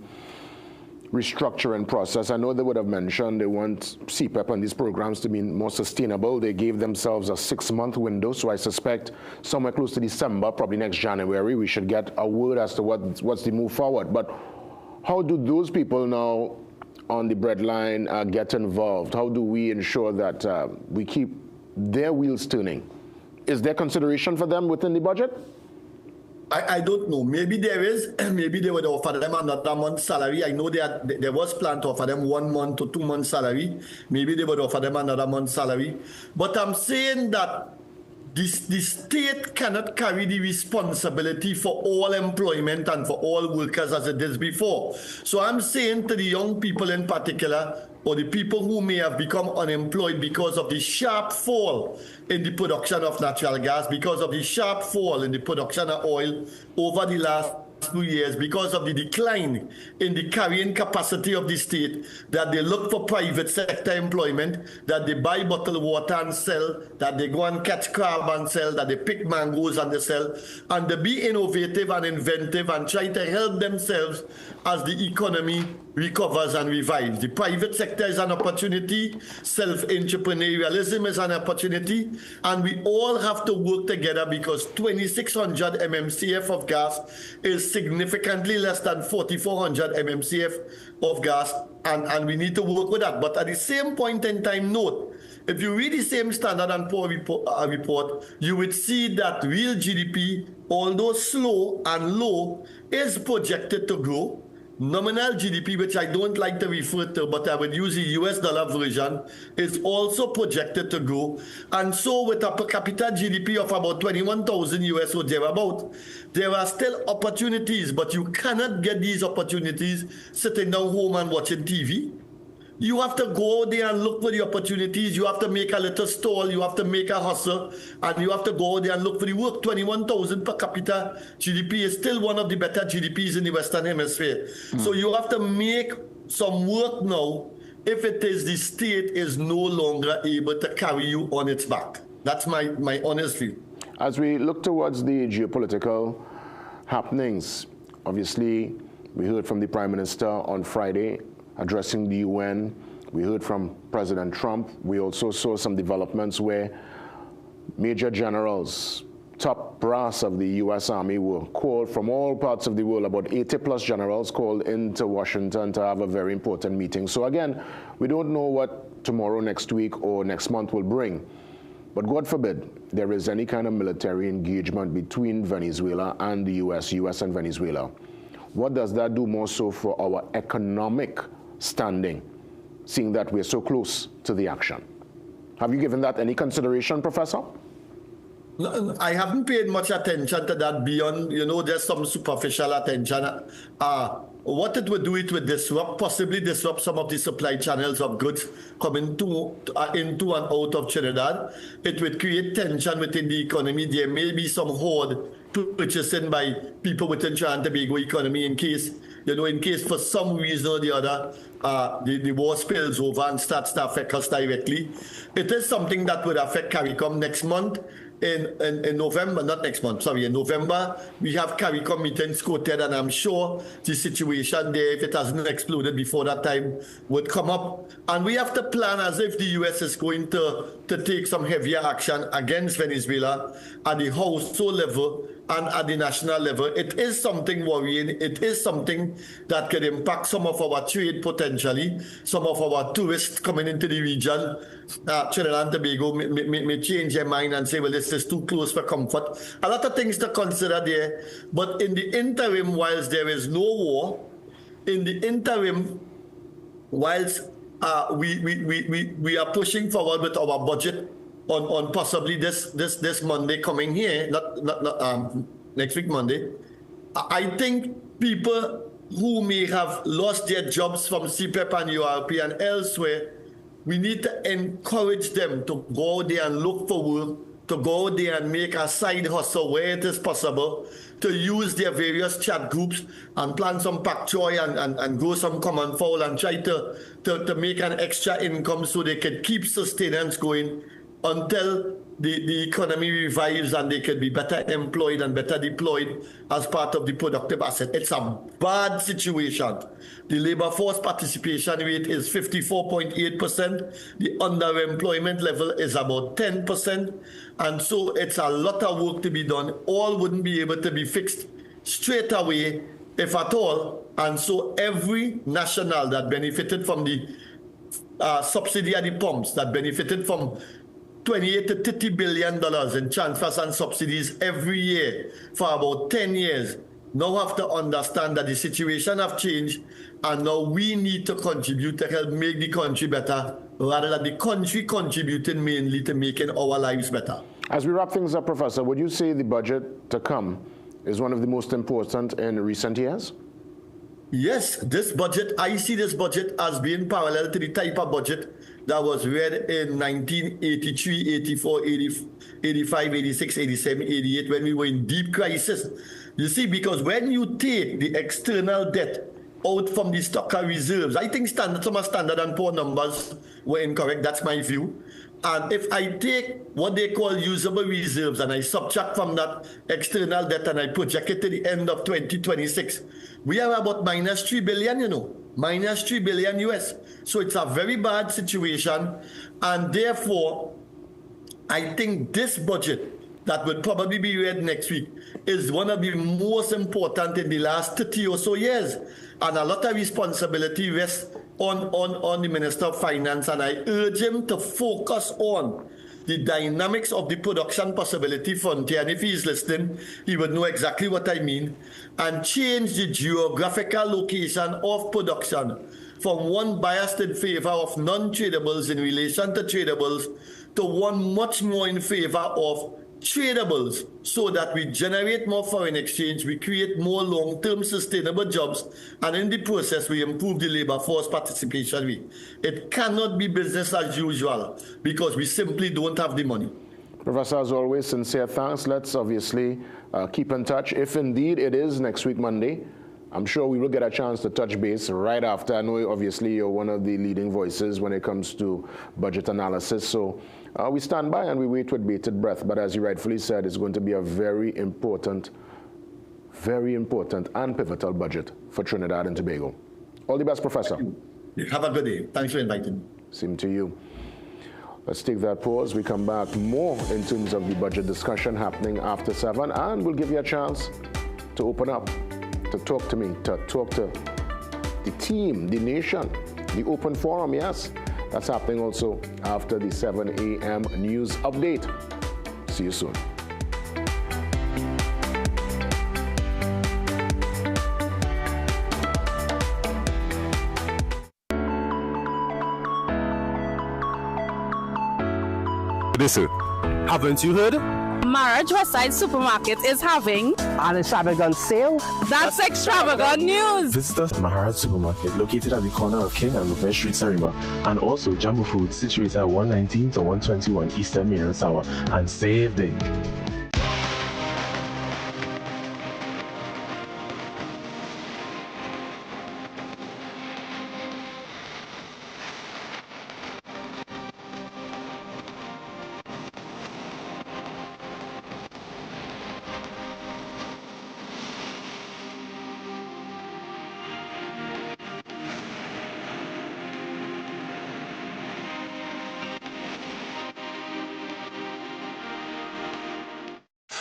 restructuring process? I know they would have mentioned they want CPAP and these programs to be more sustainable. They gave themselves a 6-month window, so I suspect somewhere close to December, probably next January, we should get a word as to what's the move forward. But how do those people now on the breadline get involved? How do we ensure that we keep their wheels turning? Is there consideration for them within the budget? I don't know. Maybe there is. Maybe they would offer them another month's salary. I know there was plan to offer them 1 month or 2 months salary. Maybe they would offer them another month's salary. But I'm saying that the state cannot carry the responsibility for all employment and for all workers as it is before. So I'm saying to the young people in particular, or the people who may have become unemployed because of the sharp fall in the production of natural gas, because of the sharp fall in the production of oil over the last 2 years, because of the decline in the carrying capacity of the state, that they look for private sector employment, that they buy bottled water and sell, that they go and catch crab and sell, that they pick mangoes and they sell, and they be innovative and inventive and try to help themselves as the economy recovers and revives. The private sector is an opportunity, self-entrepreneurialism is an opportunity, and we all have to work together because 2,600 MMCF of gas is significantly less than 4,400 MMCF of gas, and we need to work with that. But at the same point in time, note, if you read the same Standard & Poor report, you would see that real GDP, although slow and low, is projected to grow. Nominal GDP, which I don't like to refer to, but I would use the US dollar version, is also projected to grow. And so with a per capita GDP of about 21,000 US or thereabout, there are still opportunities, but you cannot get these opportunities sitting down home and watching TV. You have to go there and look for the opportunities. You have to make a little stall. You have to make a hustle. And you have to go there and look for the work. 21,000 per capita GDP is still one of the better GDPs in the Western Hemisphere. So you have to make some work now if it is the state is no longer able to carry you on its back. That's my honest view. As we look towards the geopolitical happenings, obviously, we heard from the Prime Minister on Friday addressing the UN. We heard from President Trump. We also saw some developments where major generals, top brass of the U.S. Army were called from all parts of the world, about 80 plus generals called into Washington to have a very important meeting. So again, we don't know what tomorrow, next week, or next month will bring. But God forbid there is any kind of military engagement between Venezuela and the U.S. and Venezuela. What does that do more so for our economic standing, seeing that we're so close to the action? Have you given that any consideration, Professor? No, I haven't paid much attention to that beyond, there's some superficial attention. What it would do, it would possibly disrupt some of the supply channels of goods coming into and out of Trinidad. It would create tension within the economy. There may be some hoard purchasing by people within Trinidad and Tobago economy in case for some reason or the other, the war spills over and starts to affect us directly. It is something that would affect CARICOM next month. In November, not next month, sorry, in November, we have CARICOM meetings quoted, and I'm sure the situation there, if it hasn't exploded before that time, would come up. And we have to plan as if the U.S. is going to take some heavier action against Venezuela at the household level and at the national level. It is something worrying. It is something that could impact some of our trade potentially, some of our tourists coming into the region. Trinidad and Tobago may change their mind and say, well, this is too close for comfort. A lot of things to consider there. But in the interim, whilst there is no war, in the interim, whilst we are pushing forward with our budget on possibly this Monday coming here, not next week Monday, I think people who may have lost their jobs from CPEP and URP and elsewhere, we need to encourage them to go there and look for work, to go there and make a side hustle where it is possible, to use their various chat groups and plant some pak choy and grow some common fowl and try to make an extra income so they can keep sustenance going until the economy revives and they can be better employed and better deployed as part of the productive asset. It's a bad situation. The labor force participation rate is 54.8%. The underemployment level is about 10%. And so it's a lot of work to be done. All wouldn't be able to be fixed straight away, if at all. And so every national that benefited from the subsidy at the pumps, that benefited from $28 to $30 billion in transfers and subsidies every year for about 10 years, now have to understand that the situation have changed, and now we need to contribute to help make the country better, rather than the country contributing mainly to making our lives better. As we wrap things up, Professor, would you say the budget to come is one of the most important in recent years? Yes, this budget, I see this budget as being parallel to the type of budget that was read in 1983, 84, 85, 86, 87, 88, when we were in deep crisis. You see, because when you take the external debt out from the stock reserves, I think some Standard & Poor numbers were incorrect. That's my view. And if I take what they call usable reserves and I subtract from that external debt and I project it to the end of 2026, we are about minus $3 billion, minus $3 billion US. So it's a very bad situation. And therefore, I think this budget that will probably be read next week is one of the most important in the last 30 or so years. And a lot of responsibility rests on the Minister of Finance. And I urge him to focus on the dynamics of the production possibility frontier. And if he's listening, he would know exactly what I mean. And change the geographical location of production from one biased in favor of non-tradables in relation to tradables to one much more in favor of tradables, so that we generate more foreign exchange, we create more long-term sustainable jobs, and in the process we improve the labor force participation rate. It cannot be business as usual because we simply don't have the money. Professor, as always, sincere thanks. Let's obviously keep in touch. If indeed it is next week Monday, I'm sure we will get a chance to touch base right after. I know obviously you're one of the leading voices when it comes to budget analysis, so we stand by and we wait with bated breath. But as you rightfully said, it's going to be a very important and pivotal budget for Trinidad and Tobago. All the best, Professor. Have a good day. Thanks for inviting me. Same to you. Let's take that pause. We come back more in terms of the budget discussion happening after 7, and we'll give you a chance to open up, to talk to me, to talk to the team, the nation, the open forum, yes. That's happening also after the 7 a.m. news update. See you soon. Listen, haven't you heard? Marriage Westside Supermarket is having an extravagant sale. That's extravagant news. Visit us at Maharaj Supermarket, located at the corner of King and Rupert Street, Sarima, and also Jumbo Food, situated at 119 to 121 Eastern Main Tower, and save big.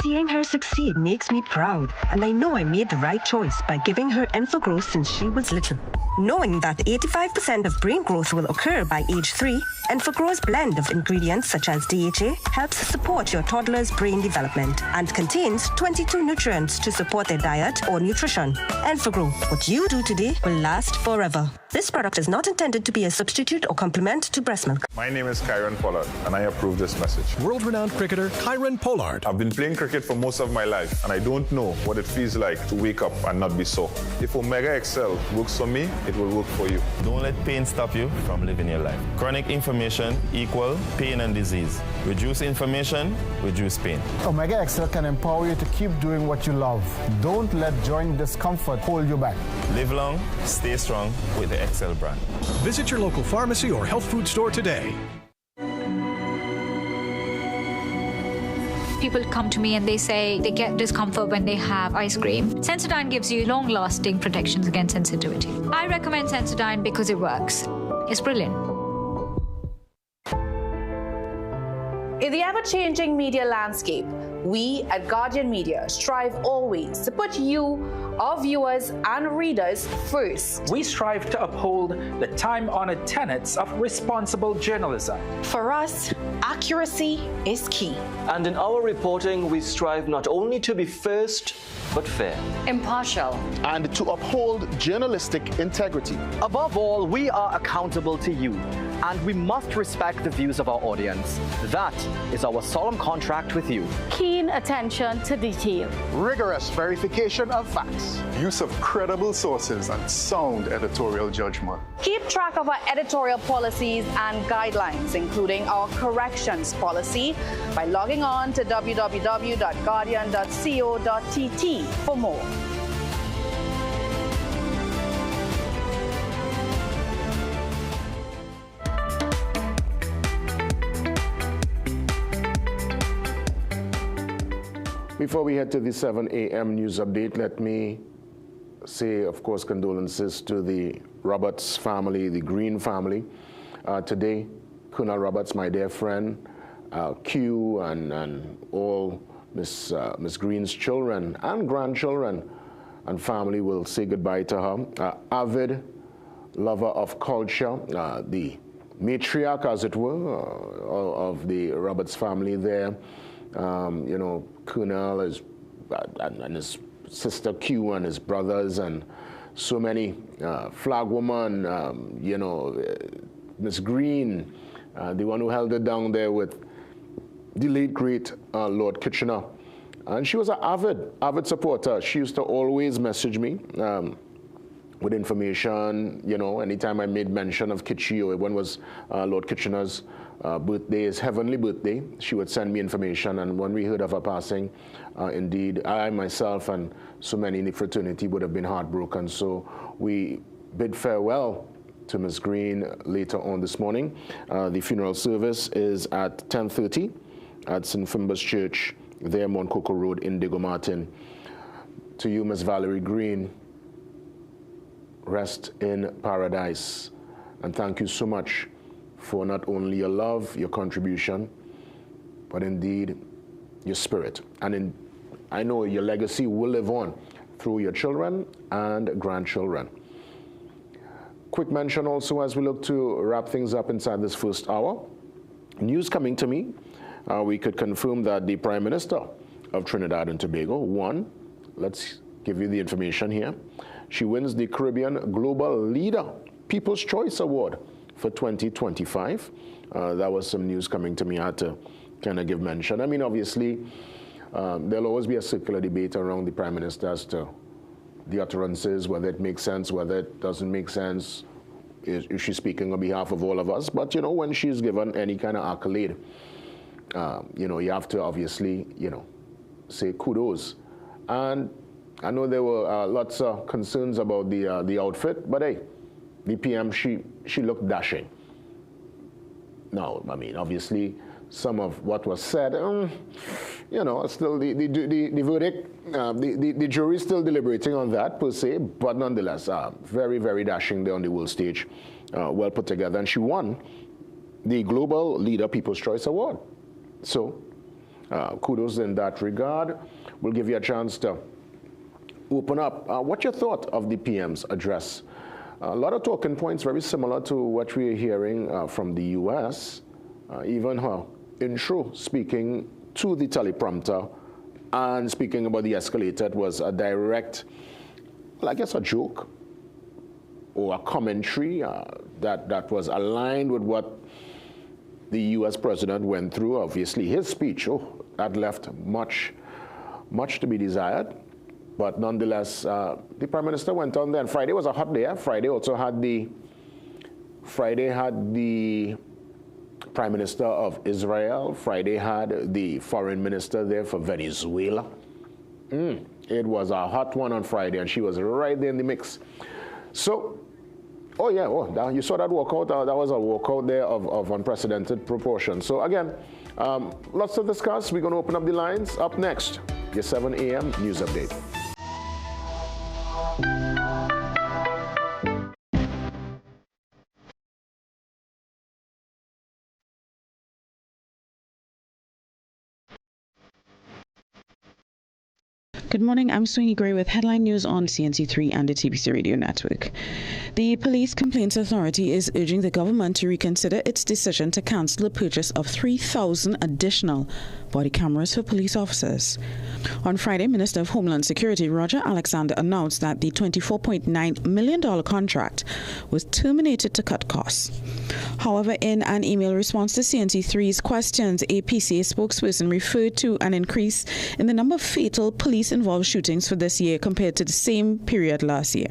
Seeing her succeed makes me proud, and I know I made the right choice by giving her EnfaGrow since she was little. Knowing that 85% of brain growth will occur by age 3, EnfaGrow's blend of ingredients such as DHA helps support your toddler's brain development and contains 22 nutrients to support their diet or nutrition. EnfaGrow, what you do today will last forever. This product is not intended to be a substitute or complement to breast milk. My name is Kyron Pollard, and I approve this message. World-renowned cricketer Kyron Pollard. I've been playing cricket for most of my life, and I don't know what it feels like to wake up and not be sore. If Omega XL works for me, it will work for you. Don't let pain stop you from living your life. Chronic inflammation equal pain and disease. Reduce inflammation, reduce pain. Omega XL can empower you to keep doing what you love. Don't let joint discomfort hold you back. Live long, stay strong with the XL brand. Visit your local pharmacy or health food store today. People come to me and they say they get discomfort when they have ice cream. Sensodyne gives you long-lasting protections against sensitivity. I recommend Sensodyne because it works. It's brilliant. In the ever-changing media landscape, we at Guardian Media strive always to put you, our viewers and readers, first. We strive to uphold the time-honored tenets of responsible journalism. For us, accuracy is key. And in our reporting, we strive not only to be first, but fair, impartial, and to uphold journalistic integrity. Above all, we are accountable to you, and we must respect the views of our audience. That is our solemn contract with you. Keen attention to detail, rigorous verification of facts, use of credible sources, and sound editorial judgment. Keep track of our editorial policies and guidelines, including our corrections policy, by logging on to www.guardian.co.tt for more. Before we head to the 7 a.m. news update, let me say, of course, condolences to the Roberts family, the Green family. Today, Colonel Roberts, my dear friend, Q, and all Miss Green's children and grandchildren and family will say goodbye to her. Avid lover of culture, the matriarch, as it were, of the Roberts family there. You know, Colonel is, and his sister Q and his brothers and so many, Flagwoman, you know, Miss Green, the one who held it down there with the late great Lord Kitchener. And she was an avid supporter. She used to always message me with information, you know, anytime I made mention of Kitchi, or when was Lord Kitchener's birthday, his heavenly birthday, she would send me information. And when we heard of her passing, indeed, I myself and so many in the fraternity would have been heartbroken. So we bid farewell to Ms. Green later on this morning. The funeral service is at 10:30 at St. Fimba's Church, there, Montcoco Road, Indigo Martin. To you, Ms. Valerie Green, rest in paradise. And thank you so much for not only your love, your contribution, but indeed your spirit. And I know your legacy will live on through your children and grandchildren. Quick mention also as we look to wrap things up inside this first hour. News coming to me, we could confirm that the Prime Minister of Trinidad and Tobago won. Let's give you the information here. She wins the Caribbean Global Leader People's Choice Award for 2025. That was some news coming to me. I had to kind of give mention. I mean, obviously, there'll always be a circular debate around the Prime Minister as to the utterances, whether it makes sense, whether it doesn't make sense. Is she speaking on behalf of all of us? But, you know, when she's given any kind of accolade, you know, you have to obviously, you know, say kudos. And I know there were lots of concerns about the outfit, but hey, the PM, she looked dashing. Now, I mean, obviously, some of what was said, you know, still the verdict, the jury is still deliberating on that per se, but nonetheless, very, very dashing there on the world stage, well put together. And she won the Global Leader People's Choice Award. So, kudos in that regard. We'll give you a chance to open up. What's your thought of the PM's address? A lot of talking points very similar to what we're hearing from the U.S., even her intro speaking to the teleprompter and speaking about the escalator. It was a direct, well, I guess a joke or a commentary that was aligned with what the U.S. president went through. Obviously, his speech, that left much to be desired. But nonetheless, the Prime Minister went on there, and Friday was a hot day. Friday also had the Prime Minister of Israel. Friday had the Foreign Minister there for Venezuela. It was a hot one on Friday, and she was right there in the mix. So, you saw that walkout. That was a walkout there of unprecedented proportions. So again, lots to discuss. We're going to open up the lines. Up next, your 7 a.m. news update. Good morning, I'm Swingy Gray with headline news on CNC3 and the TBC Radio Network. The Police Complaints Authority is urging the government to reconsider its decision to cancel the purchase of 3,000 additional body cameras for police officers. On Friday, Minister of Homeland Security Roger Alexander announced that the $24.9 million contract was terminated to cut costs. However, in an email response to CNC3's questions, a PCA spokesperson referred to an increase in the number of fatal police-involved shootings for this year compared to the same period last year.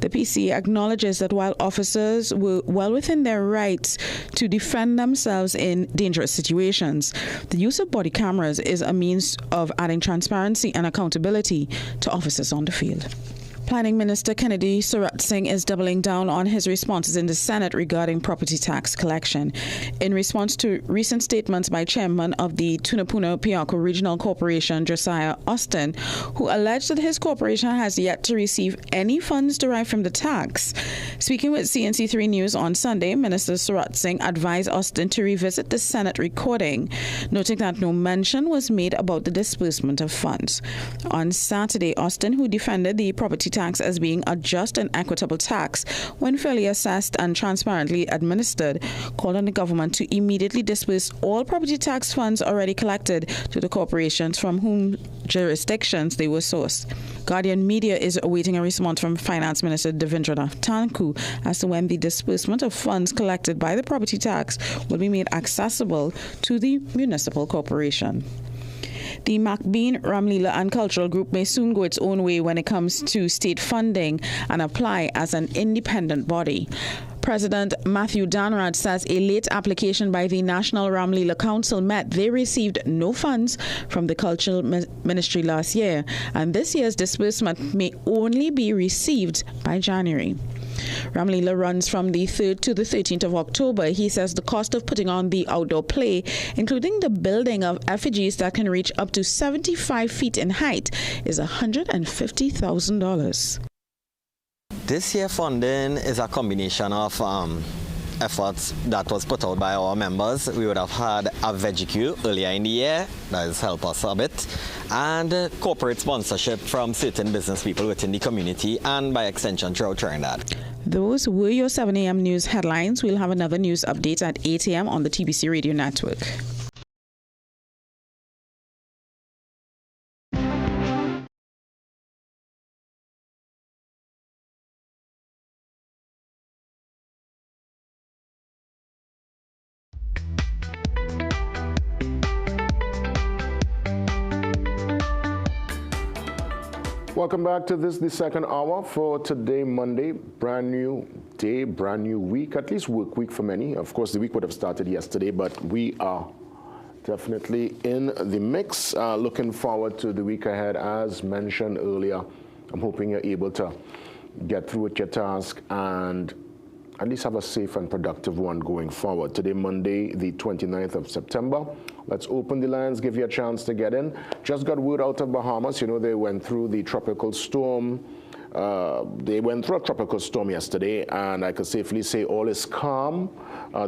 The PCA acknowledges that while officers were well within their rights to defend themselves in dangerous situations, the use of body cameras is a means of adding transparency and accountability to officers on the field. Planning Minister Kennedy Surat Singh is doubling down on his responses in the Senate regarding property tax collection. In response to recent statements by Chairman of the Tunapuna-Piarco Regional Corporation, Josiah Austin, who alleged that his corporation has yet to receive any funds derived from the tax. Speaking with CNC3 News on Sunday, Minister Surat Singh advised Austin to revisit the Senate recording, noting that no mention was made about the disbursement of funds. On Saturday, Austin, who defended the property tax as being a just and equitable tax when fairly assessed and transparently administered, called on the government to immediately disburse all property tax funds already collected to the corporations from whom jurisdictions they were sourced. Guardian Media is awaiting a response from Finance Minister Devendranath Tanku as to when the disbursement of funds collected by the property tax will be made accessible to the municipal corporation. The MacBean, Ramleela and Cultural Group may soon go its own way when it comes to state funding and apply as an independent body. President Matthew Danrad says a late application by the National Ramleela Council meant they received no funds from the Cultural Ministry last year, and this year's disbursement may only be received by January. Ramleela runs from the 3rd to the 13th of October. He says the cost of putting on the outdoor play, including the building of effigies that can reach up to 75 feet in height, is $150,000. This year funding is a combination of efforts that was put out by our members. We would have had a VegQ earlier in the year, that has helped us a bit, and corporate sponsorship from certain business people within the community and by extension throughout Trinidad. Those were your 7 a.m. news headlines. We'll have another news update at 8 a.m. on the TBC Radio Network. Welcome back to the second hour for today, Monday. Brand new day, brand new week, at least work week for many. Of course, the week would have started yesterday, but we are definitely in the mix. Looking forward to the week ahead. As mentioned earlier, I'm hoping you're able to get through with your task and at least have a safe and productive one going forward. Today, Monday, the 29th of September. Let's open the lines, give you a chance to get in. Just got word out of Bahamas. You know, they went through the tropical storm. They went through a tropical storm yesterday, and I could safely say all is calm.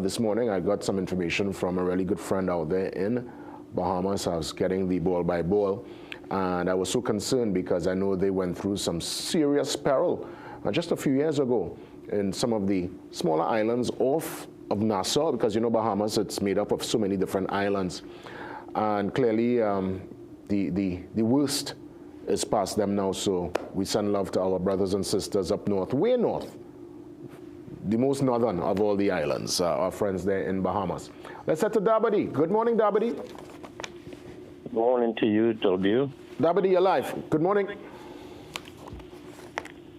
This morning, I got some information from a really good friend out there in Bahamas. I was getting the ball by ball, and I was so concerned because I know they went through some serious peril just a few years ago in some of the smaller islands off of Nassau, because you know Bahamas, it's made up of so many different islands, and clearly the worst is past them now. So we send love to our brothers and sisters up north, way north, the most northern of all the islands, our friends there in Bahamas. Let's head to Dabadi. Good morning, Dabadi. Good morning to you, W. Dabadi, you're live. Good morning.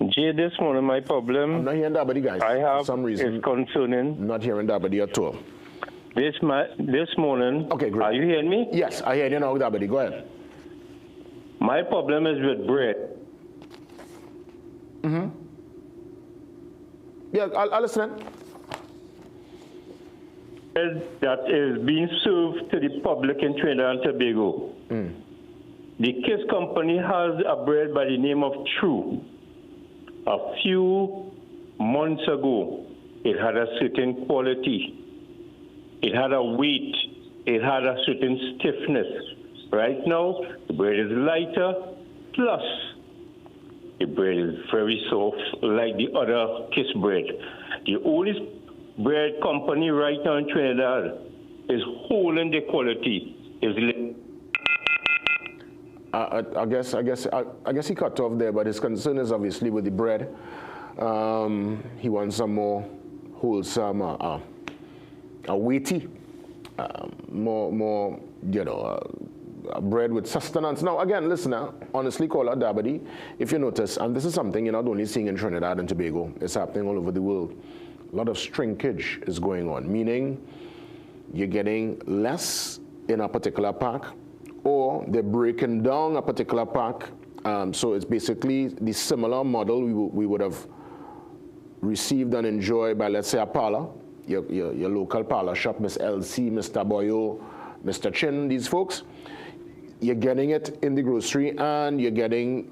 Jay, this morning my problem. I'm not hearing Dabadi, guys. I have for some reason is concerning. I'm not hearing Dabadi at all. This morning. Okay, great. Are you hearing me? Yes, I hear you now, Dabadi. Go ahead. My problem is with bread. Mm-hmm. Yeah, I'll listen. That is being served to the public in Trinidad and Tobago. The Kiss Company has a bread by the name of True. A few months ago, it had a certain quality. It had a weight. It had a certain stiffness. Right now, the bread is lighter, plus the bread is very soft, like the other Kiss bread. The only bread company right now in Trinidad is holding the quality. I guess he cut off there, but his concern is obviously with the bread. He wants some more wholesome, a weighty, more bread with sustenance. Now, again, listener, honestly, caller Dabadi, if you notice, and this is something you're not only seeing in Trinidad and Tobago, it's happening all over the world. A lot of shrinkage is going on, meaning you're getting less in a particular pack, or they're breaking down a particular pack So it's basically the similar model we would have received and enjoyed by, let's say, a parlor, your local parlor shop, Miss LC, Mr. Boyo, Mr. Chin, these folks. You're getting it in the grocery, and you're getting,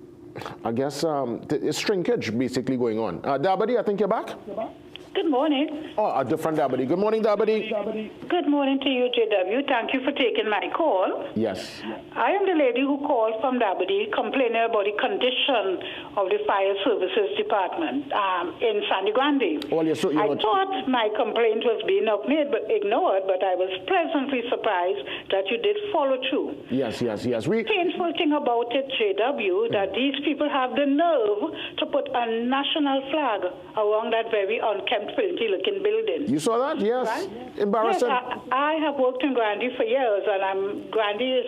I guess, it's shrinkage basically going on. Dabadi, I think you're back? Good morning. Oh, a different Dabadi. Good morning, Dabadi. Good morning to you, JW. Thank you for taking my call. Yes. I am the lady who called from Dabadi complaining about the condition of the fire services department in Sandy Grande. Well, yes, so I thought my complaint was being ignored, but I was pleasantly surprised that you did follow through. Yes. The painful thing about it, JW, that these people have the nerve to put a national flag along that very unkempt, filthy-looking building. You saw that? Yes. Right? Embarrassing. Yes, I have worked in Grande for years, and Grande is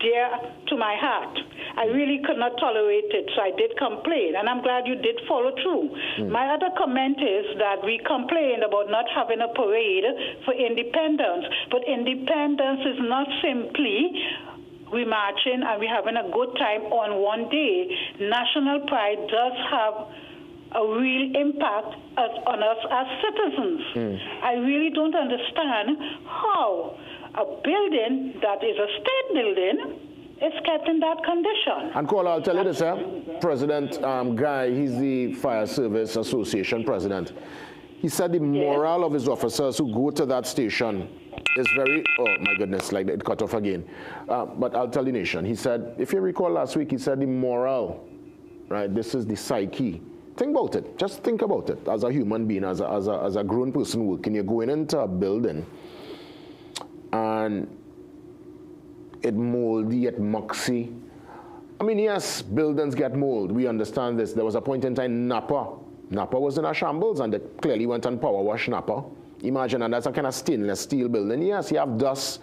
dear to my heart. I really could not tolerate it, so I did complain, and I'm glad you did follow through. My other comment is that we complained about not having a parade for independence, but independence is not simply we marching and we having a good time on one day. National pride does have a real impact on us as citizens. I really don't understand how a building that is a state building is kept in that condition. And Kola, I'll tell you this, President Guy, he's the Fire Service Association president. He said the morale of his officers who go to that station is very, oh my goodness, like it cut off again. But I'll tell the nation, he said, if you recall last week, he said the morale, right, this is the psyche. Think about it. Just think about it. As a human being, as a grown person working, you're going into a building and it moldy, it muxy. I mean, yes, buildings get mold. We understand this. There was a point in time, Napa was in a shambles, and they clearly went and power wash Napa. Imagine, and that's a kind of stainless steel building. Yes, you have dust,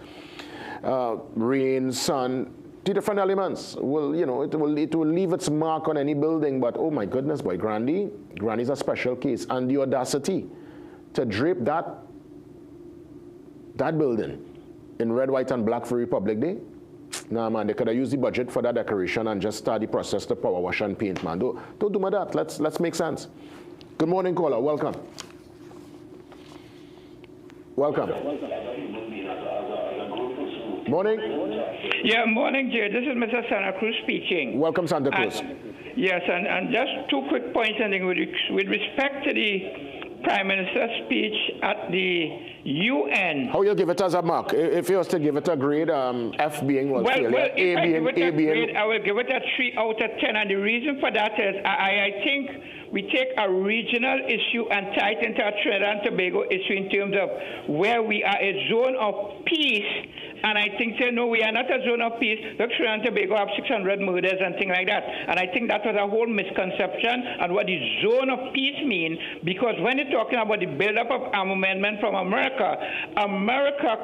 rain, sun, two different elements. Well, you know, it will leave its mark on any building, but oh my goodness, boy, Grandy's a special case. And the audacity to drape that building in red, white, and black for Republic Day. Nah, man, they could have used the budget for that decoration and just start the process to power wash and paint, man. Don't do my that. Let's make sense. Good morning, caller. Welcome. Welcome. Morning. Yeah, morning, Jay. This is Mr. Santa Cruz speaking. Welcome, Santa Cruz. Yes, and just 2 quick points, I think, with respect to the Prime Minister's speech at the UN. How you give it as a mark? If you was to give it a grade, F being what? Well, A being, A being. I will give it a 3 out of 10, and the reason for that is I think we take a regional issue and tie it into a Trinidad and Tobago issue in terms of where we are a zone of peace. And I think they know we are not a zone of peace. Look, Trinidad and Tobago have 600 murders and things like that. And I think that was a whole misconception and what the zone of peace means. Because when you're talking about the buildup of armament from America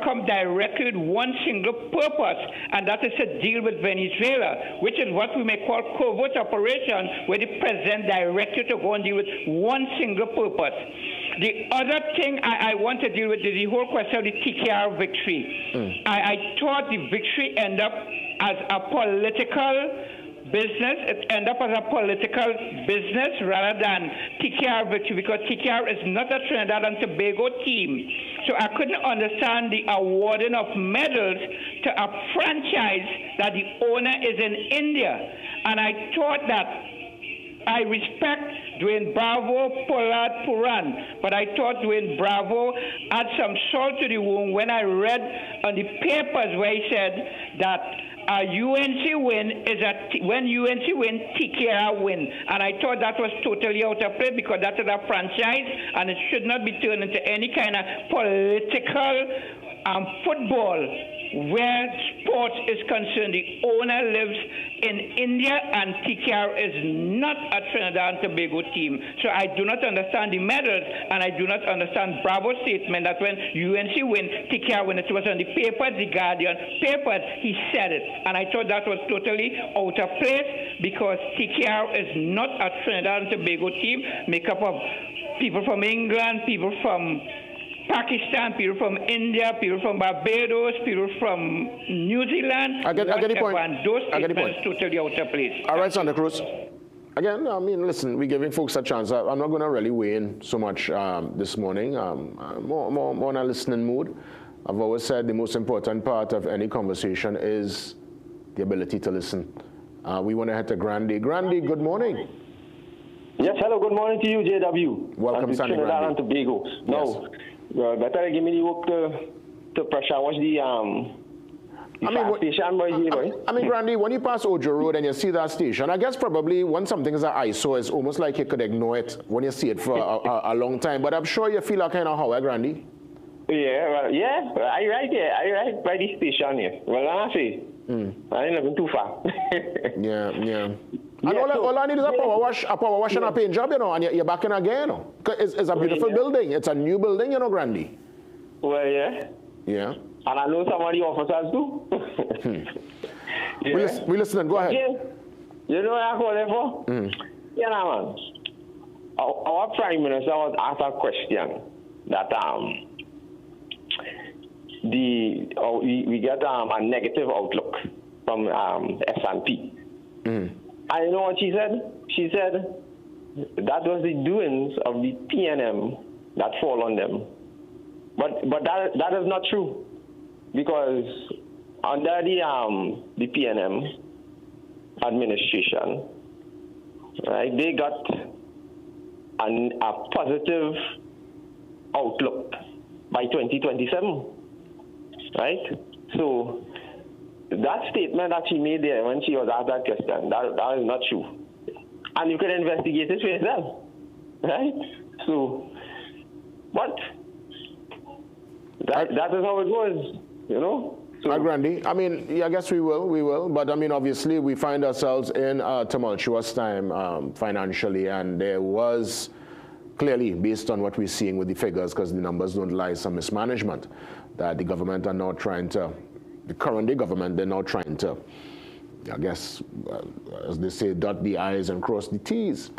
come directly with one single purpose, and that is to deal with Venezuela, which is what we may call covert operation, where the president directed to go and deal with one single purpose. The other thing I want to deal with is the whole question of the TKR victory. I thought the victory ended up as a political business. It ended up as a political business rather than TKR victory, because TKR is not a Trinidad and Tobago team. So I couldn't understand the awarding of medals to a franchise that the owner is in India. And I thought that I respect Dwayne Bravo, Pollard, Puran, but I thought Dwayne Bravo add some salt to the wound when I read on the papers where he said that a UNC win is when UNC win, TKR win. And I thought that was totally out of place because that is a franchise and it should not be turned into any kind of political football. Where sports is concerned, the owner lives in India and TKR is not a Trinidad and Tobago team. So I do not understand the medals and I do not understand Bravo's statement that when UNC win, TKR win. It was on the papers, the Guardian papers, he said it. And I thought that was totally out of place because TKR is not a Trinidad and Tobago team, made up of people from England, people from Pakistan, people from India, people from Barbados, people from New Zealand. I get the point. And those statements totally out of place. All right, Santa Cruz. Again, I mean, listen, we're giving folks a chance. I'm not going to really weigh in so much this morning. More in a listening mood. I've always said the most important part of any conversation is the ability to listen. We want to head to Grandy. Grandy, good morning. Yes, hello, good morning to you, JW. Welcome, Sandy. Trinidad and Tobago. Now, better give me the work to pressure watch the station by here, boy. I mean, Grandy, when you pass Ojo Road and you see that station, I guess probably when something is an eyesore, it's almost like you could ignore it when you see it for a long time. But I'm sure you feel a kind of how, Grandy? Yeah, well, yeah, I right there. I right by the station here. Well, I say, I ain't living too far. Yeah. And all I need is a power wash and a paint job, you know, and you're back in again, you know. It's a beautiful building. It's a new building, you know, Grandy. Well, yeah. Yeah. And I know some of the officers too. Yeah. We listening. Go ahead. Yeah. You know what I call it for? Yeah, man. Our Prime Minister was asked a question that we get a negative outlook from S&P. And you know what she said? She said that was the doings of the PNM that fall on them. But that is not true, because under the PNM administration, right, they got a positive outlook by 2027, right? So that statement that she made there when she was asked that question, that is not true. And you can investigate it for yourself, right? So, but that is how it goes, you know? So, Grandy, I mean, yeah, I guess we will. But, I mean, obviously, we find ourselves in a tumultuous time financially, and there was clearly, based on what we're seeing with the figures, because the numbers don't lie, some mismanagement that the government are now trying to, the current day government, they're now trying to, I guess, as they say, dot the I's and cross the T's.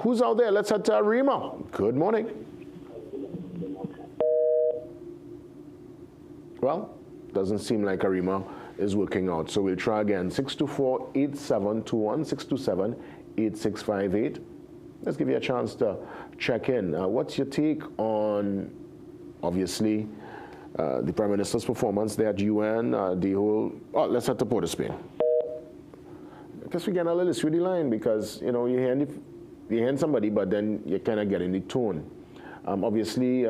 Who's out there? Let's head to Rima. Good morning. Well, doesn't seem like Arima is working out, so we'll try again. 624-8721, 627-8658. Let's give you a chance to check in. What's your take on, obviously, the Prime Minister's performance there at UN, the whole... Oh, let's head to Port of Spain. I guess we get a little through the line because, you know, you're hearing somebody, but then you kind of get in the tone. Obviously,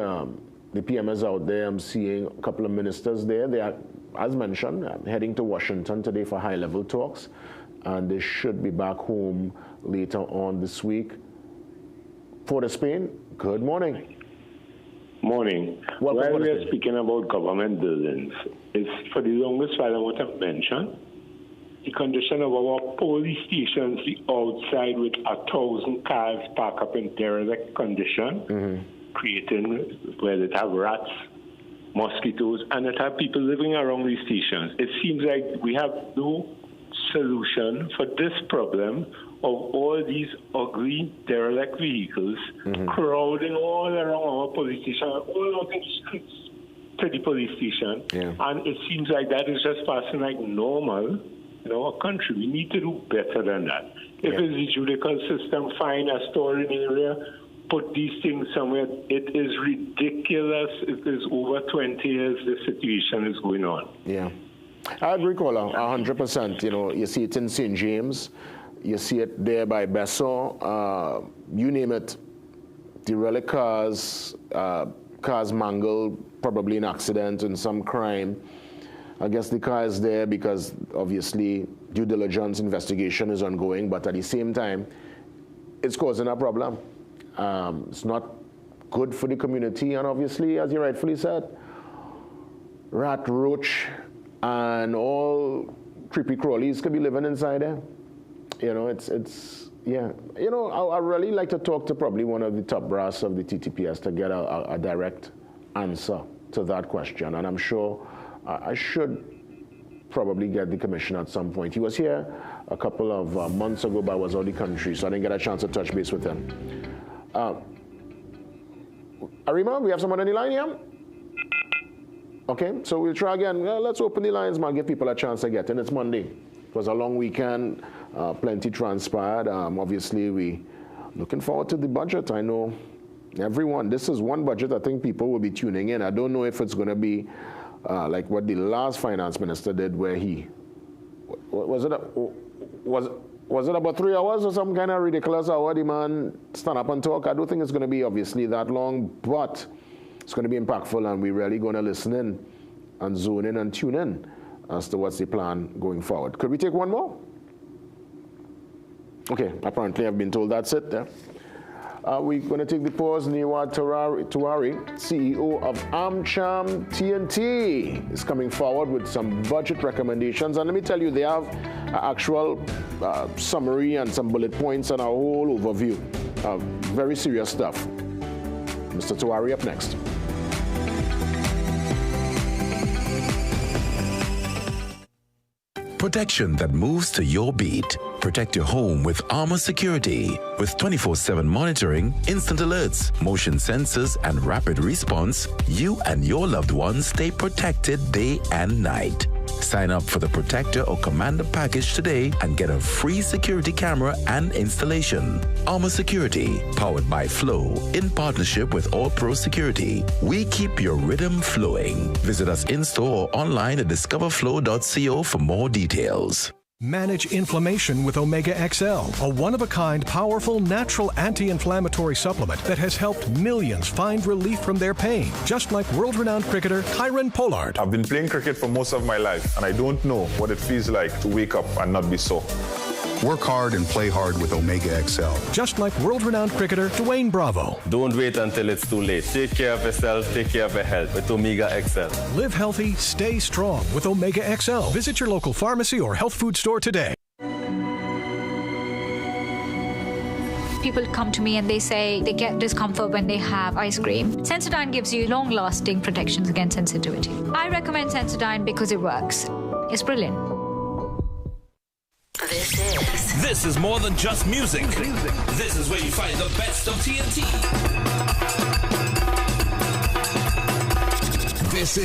the PM is out there. I'm seeing a couple of ministers there. They are, as mentioned, heading to Washington today for high-level talks, and they should be back home later on this week. Port of Spain, good morning. Morning. Welcome. While we are speaking about government buildings, it's for the longest while I want to mention the condition of our police stations outside with 1,000 cars parked up in derelict condition, creating where it have rats, mosquitoes, and it have people living around these stations. It seems like we have no solution for this problem of all these ugly derelict vehicles crowding all around our police station, all out in the streets to the police station. And it seems like that is just passing like normal in our country. We need to do better than that. If it's the judicial system, find a storing area, put these things somewhere. It is ridiculous. It is over 20 years this situation is going on. Yeah. I agree, Kola, 100%. You know, you see it in St. James. You see it there by Besson, you name it, derelict cars, cars mangled, probably an accident and some crime. I guess the car is there because obviously due diligence investigation is ongoing, but at the same time, it's causing a problem. It's not good for the community, and obviously, as you rightfully said, rat, roach, and all creepy crawlies could be living inside there. You know, yeah. You know, I really like to talk to probably one of the top brass of the TTPS to get a direct answer to that question. And I'm sure I should probably get the commissioner at some point. He was here a couple of months ago, but I was out of the country, so I didn't get a chance to touch base with him. Arima, we have someone on the line here? Okay, so we'll try again. Let's open the lines, man, give people a chance to get in. It's Monday. It was a long weekend, plenty transpired. Obviously, we looking forward to the budget. I know everyone, this is one budget I think people will be tuning in. I don't know if it's going to be like what the last finance minister did, where he, was it about 3 hours or some kind of ridiculous hour the man stand up and talk? I don't think it's going to be obviously that long, but it's going to be impactful, and we're really going to listen in and zone in and tune in as to what's the plan going forward. Could we take one more? Okay, apparently I've been told that's it. Yeah. We're going to take the pause. Niwad Tiwari, CEO of AmCham TNT, is coming forward with some budget recommendations. And let me tell you, they have an actual summary and some bullet points and a whole overview. Very serious stuff. Mr. Tiwari up next. Protection that moves to your beat. Protect your home with Armor Security. With 24/7 monitoring, instant alerts, motion sensors, and rapid response, you and your loved ones stay protected day and night. Sign up for the Protector or Commander package today and get a free security camera and installation. Armor Security, powered by Flow, in partnership with All Pro Security. We keep your rhythm flowing. Visit us in-store or online at discoverflow.co for more details. Manage inflammation with Omega XL, a one-of-a-kind, powerful, natural anti-inflammatory supplement that has helped millions find relief from their pain, just like world-renowned cricketer Kyron Pollard. I've been playing cricket for most of my life, and I don't know what it feels like to wake up and not be sore. Work hard and play hard with Omega XL. Just like world-renowned cricketer Dwayne Bravo. Don't wait until it's too late. Take care of yourself, take care of your health with Omega XL. Live healthy, stay strong with Omega XL. Visit your local pharmacy or health food store today. People come to me and they say they get discomfort when they have ice cream. Sensodyne gives you long-lasting protections against sensitivity. I recommend Sensodyne because it works. It's brilliant. This is more than just music. This is where you find the best of TNT. This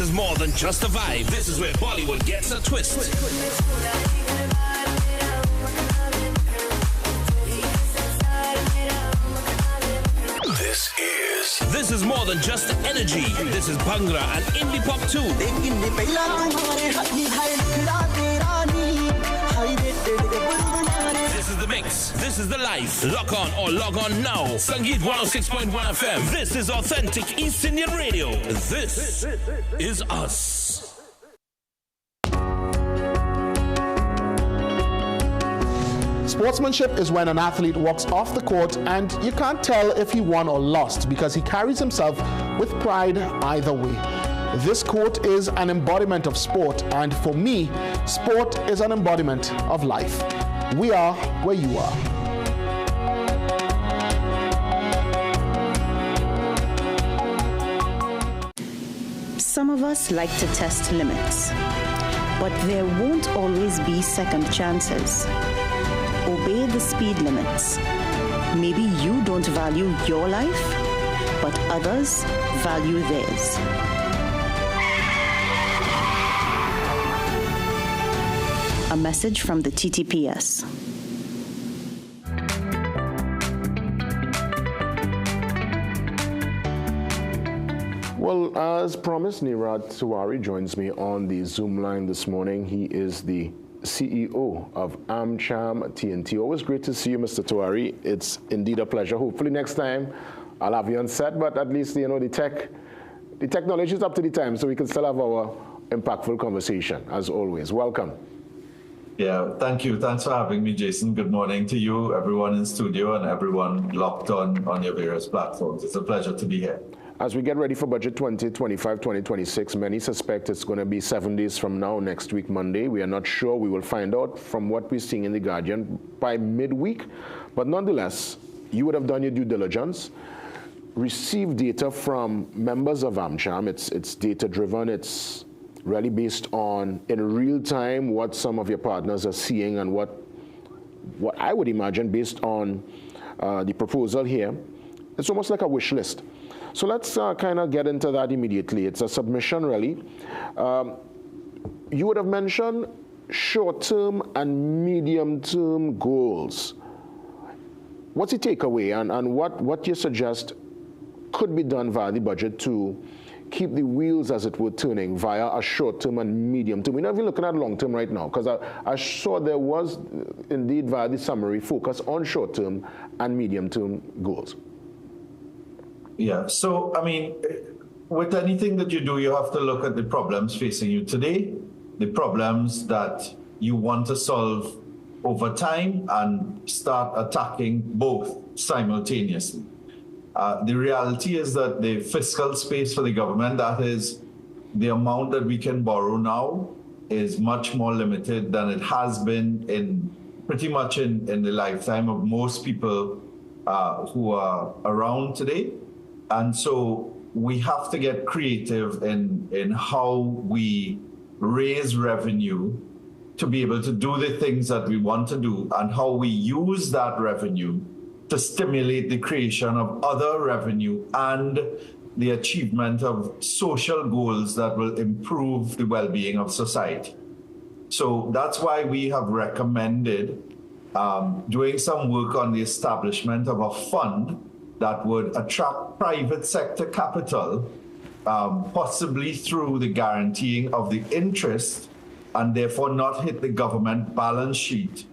is more than just a vibe. This is where Bollywood gets a twist. This is more than just energy. This is Bhangra and indie pop too. This is the mix. This is the life. Lock on or log on now. Sangeet 106.1 FM. This is authentic East Indian radio. This is us. Sportsmanship is when an athlete walks off the court and you can't tell if he won or lost because he carries himself with pride either way. This quote is an embodiment of sport, and for me, sport is an embodiment of life. We are where you are. Some of us like to test limits, but there won't always be second chances. Obey the speed limits. Maybe you don't value your life, but others value theirs. A message from the TTPS. Well, as promised, Nirad Tiwari joins me on the Zoom line this morning. He is the CEO of AmCham TNT. Always great to see you, Mr. Tiwari. It's indeed a pleasure. Hopefully next time I'll have you on set, but at least, you know, the technology is up to the time, so we can still have our impactful conversation, as always. Welcome. Yeah, thank you. Thanks for having me, Jason. Good morning to you, everyone in studio, and everyone locked on your various platforms. It's a pleasure to be here. As we get ready for Budget 2025, 2026, many suspect it's going to be 7 days from now, next week, Monday. We are not sure. We will find out from what we're seeing in The Guardian by midweek. But nonetheless, you would have done your due diligence, received data from members of AmCham. It's data-driven. It's really based on, in real time, what some of your partners are seeing and what I would imagine, based on the proposal here, it's almost like a wish list. So let's kind of get into that immediately. It's a submission, really. You would have mentioned short-term and medium-term goals. What's the takeaway, and what you suggest could be done via the budget to keep the wheels, as it were, turning via a short-term and medium-term? We're not even looking at long-term right now, because I saw there was, indeed, via the summary, focus on short-term and medium-term goals. Yeah, so, I mean, with anything that you do, you have to look at the problems facing you today, the problems that you want to solve over time, and start attacking both simultaneously. The reality is that the fiscal space for the government, that is the amount that we can borrow now, is much more limited than it has been in pretty much in the lifetime of most people who are around today. And so we have to get creative in how we raise revenue to be able to do the things that we want to do, and how we use that revenue to stimulate the creation of other revenue and the achievement of social goals that will improve the well-being of society. So that's why we have recommended doing some work on the establishment of a fund that would attract private sector capital, possibly through the guaranteeing of the interest, and therefore not hit the government balance sheet,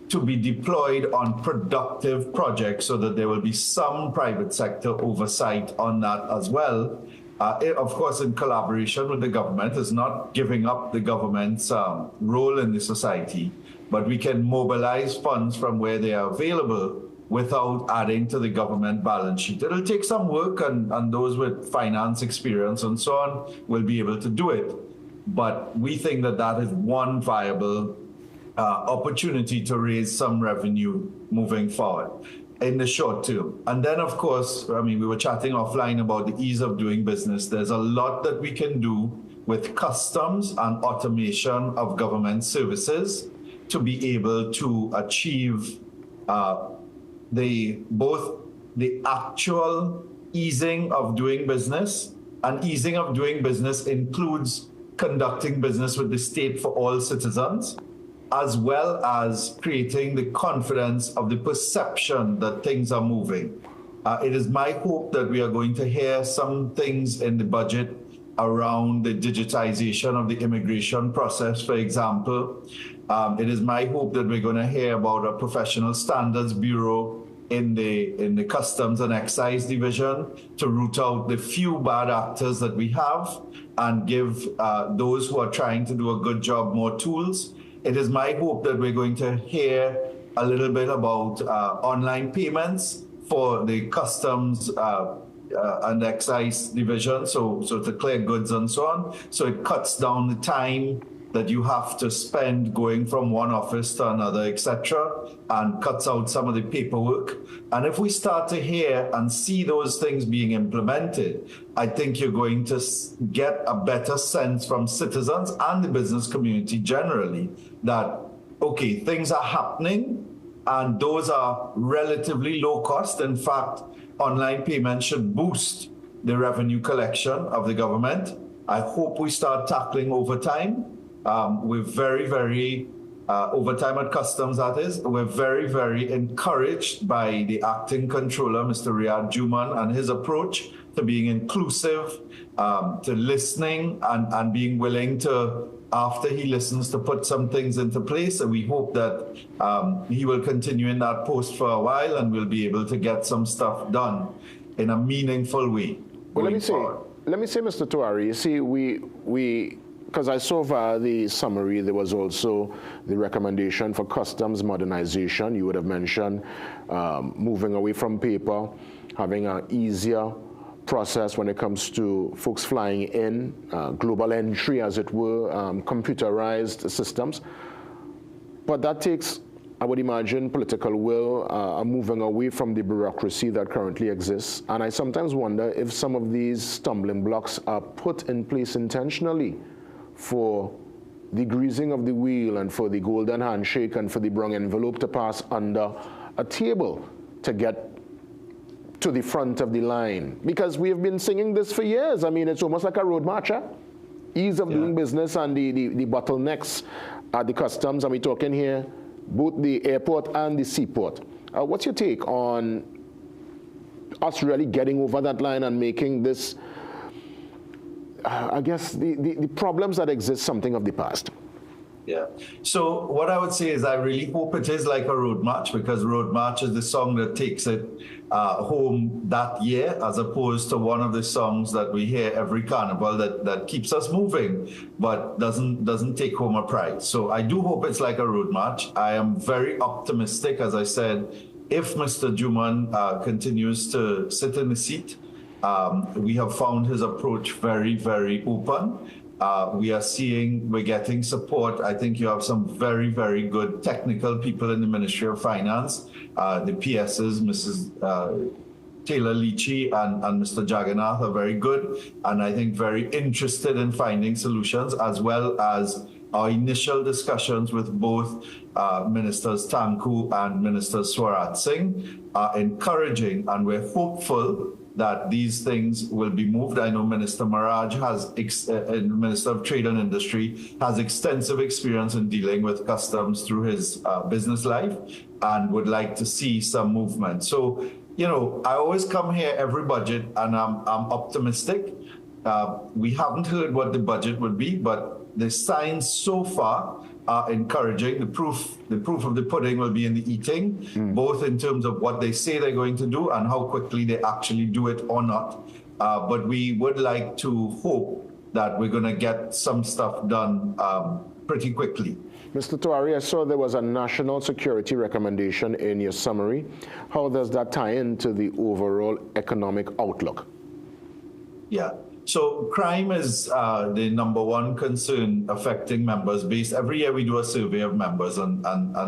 to be deployed on productive projects, so that there will be some private sector oversight on that as well. Of course, in collaboration with the government, is not giving up the government's role in the society, but we can mobilize funds from where they are available without adding to the government balance sheet. It'll take some work, and those with finance experience and so on will be able to do it. But we think that that is one viable opportunity to raise some revenue moving forward in the short term. And then, of course, I mean, we were chatting offline about the ease of doing business. There's a lot that we can do with customs and automation of government services to be able to achieve both the actual easing of doing business, and easing of doing business includes conducting business with the state for all citizens, as well as creating the confidence of the perception that things are moving. It is my hope that we are going to hear some things in the budget around the digitization of the immigration process, for example. It is my hope that we're going to hear about a professional standards bureau in the Customs and Excise Division to root out the few bad actors that we have and give those who are trying to do a good job more tools. It is my hope that we're going to hear a little bit about online payments for the Customs and Excise Division, so to clear goods and so on. So it cuts down the time that you have to spend going from one office to another, etc., and cuts out some of the paperwork. And if we start to hear and see those things being implemented, I think you're going to get a better sense from citizens and the business community generally that, okay, things are happening, and those are relatively low cost. In fact, online payments should boost the revenue collection of the government. I hope we start tackling overtime. We're very, overtime at customs, that is, we're very encouraged by the acting controller, Mr. Riyad Juman, and his approach to being inclusive, to listening, and being willing to, after he listens, to put some things into place. And we hope that he will continue in that post for a while, and we'll be able to get some stuff done in a meaningful way. Well, let me say, Mr. Tuari, you see, because I saw via the summary, there was also the recommendation for customs modernization. You would have mentioned moving away from paper, having an easier process when it comes to folks flying in, global entry, as it were, computerized systems. But that takes, I would imagine, political will, moving away from the bureaucracy that currently exists. And I sometimes wonder if some of these stumbling blocks are put in place intentionally for the greasing of the wheel and for the golden handshake and for the brown envelope to pass under a table to get to the front of the line? Because we have been singing this for years. I mean, it's almost like a road march, huh? Ease of doing business and the bottlenecks at the customs. And we're talking here both the airport and the seaport. What's your take on us really getting over that line and making this, I guess, the problems that exist something of the past? Yeah. So what I would say is I really hope it is like a road march, because road march is the song that takes it home that year, as opposed to one of the songs that we hear every carnival that keeps us moving, but doesn't take home a prize. So I do hope it's like a road march. I am very optimistic, as I said, if Mr. Juman continues to sit in the seat. We have found his approach very, very open. We're getting support. I think you have some very, very good technical people in the Ministry of Finance, the PSs, Mrs. Taylor Leachy and Mr. Jagannath are very good, and I think very interested in finding solutions, as well as our initial discussions with both Ministers Tanku and Minister Swarat Singh are encouraging, and we're hopeful that these things will be moved. I know Minister Maraj Minister of Trade and Industry, has extensive experience in dealing with customs through his business life, and would like to see some movement. So, you know, I always come here every budget and I'm optimistic. We haven't heard what the budget would be, but the signs so far are encouraging. The proof of the pudding will be in the eating, both in terms of what they say they're going to do and how quickly they actually do it or not. But we would like to hope that we're going to get some stuff done pretty quickly. Mr. Tuari, I saw there was a national security recommendation in your summary. How does that tie into the overall economic outlook? Yeah. So crime is the #1 concern affecting members base. Every year we do a survey of members, and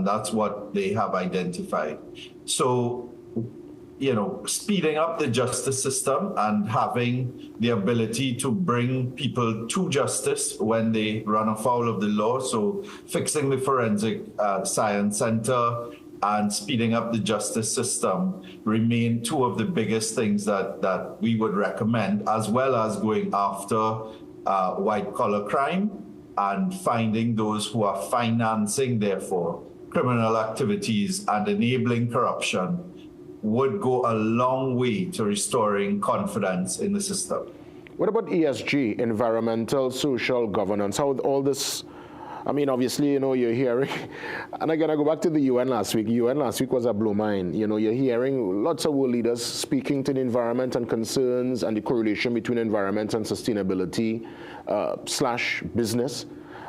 that's what they have identified. So, you know, speeding up the justice system and having the ability to bring people to justice when they run afoul of the law. So fixing the Forensic Science Center and speeding up the justice system remain two of the biggest things that we would recommend, as well as going after white-collar crime and finding those who are financing, therefore, criminal activities and enabling corruption would go a long way to restoring confidence in the system. What about ESG, environmental, social governance? How all this, I mean, obviously, you know, you're hearing, and again, I go back to the UN last week. UN last week was a blow mind. You know, you're hearing lots of world leaders speaking to the environment and concerns and the correlation between environment and sustainability / business.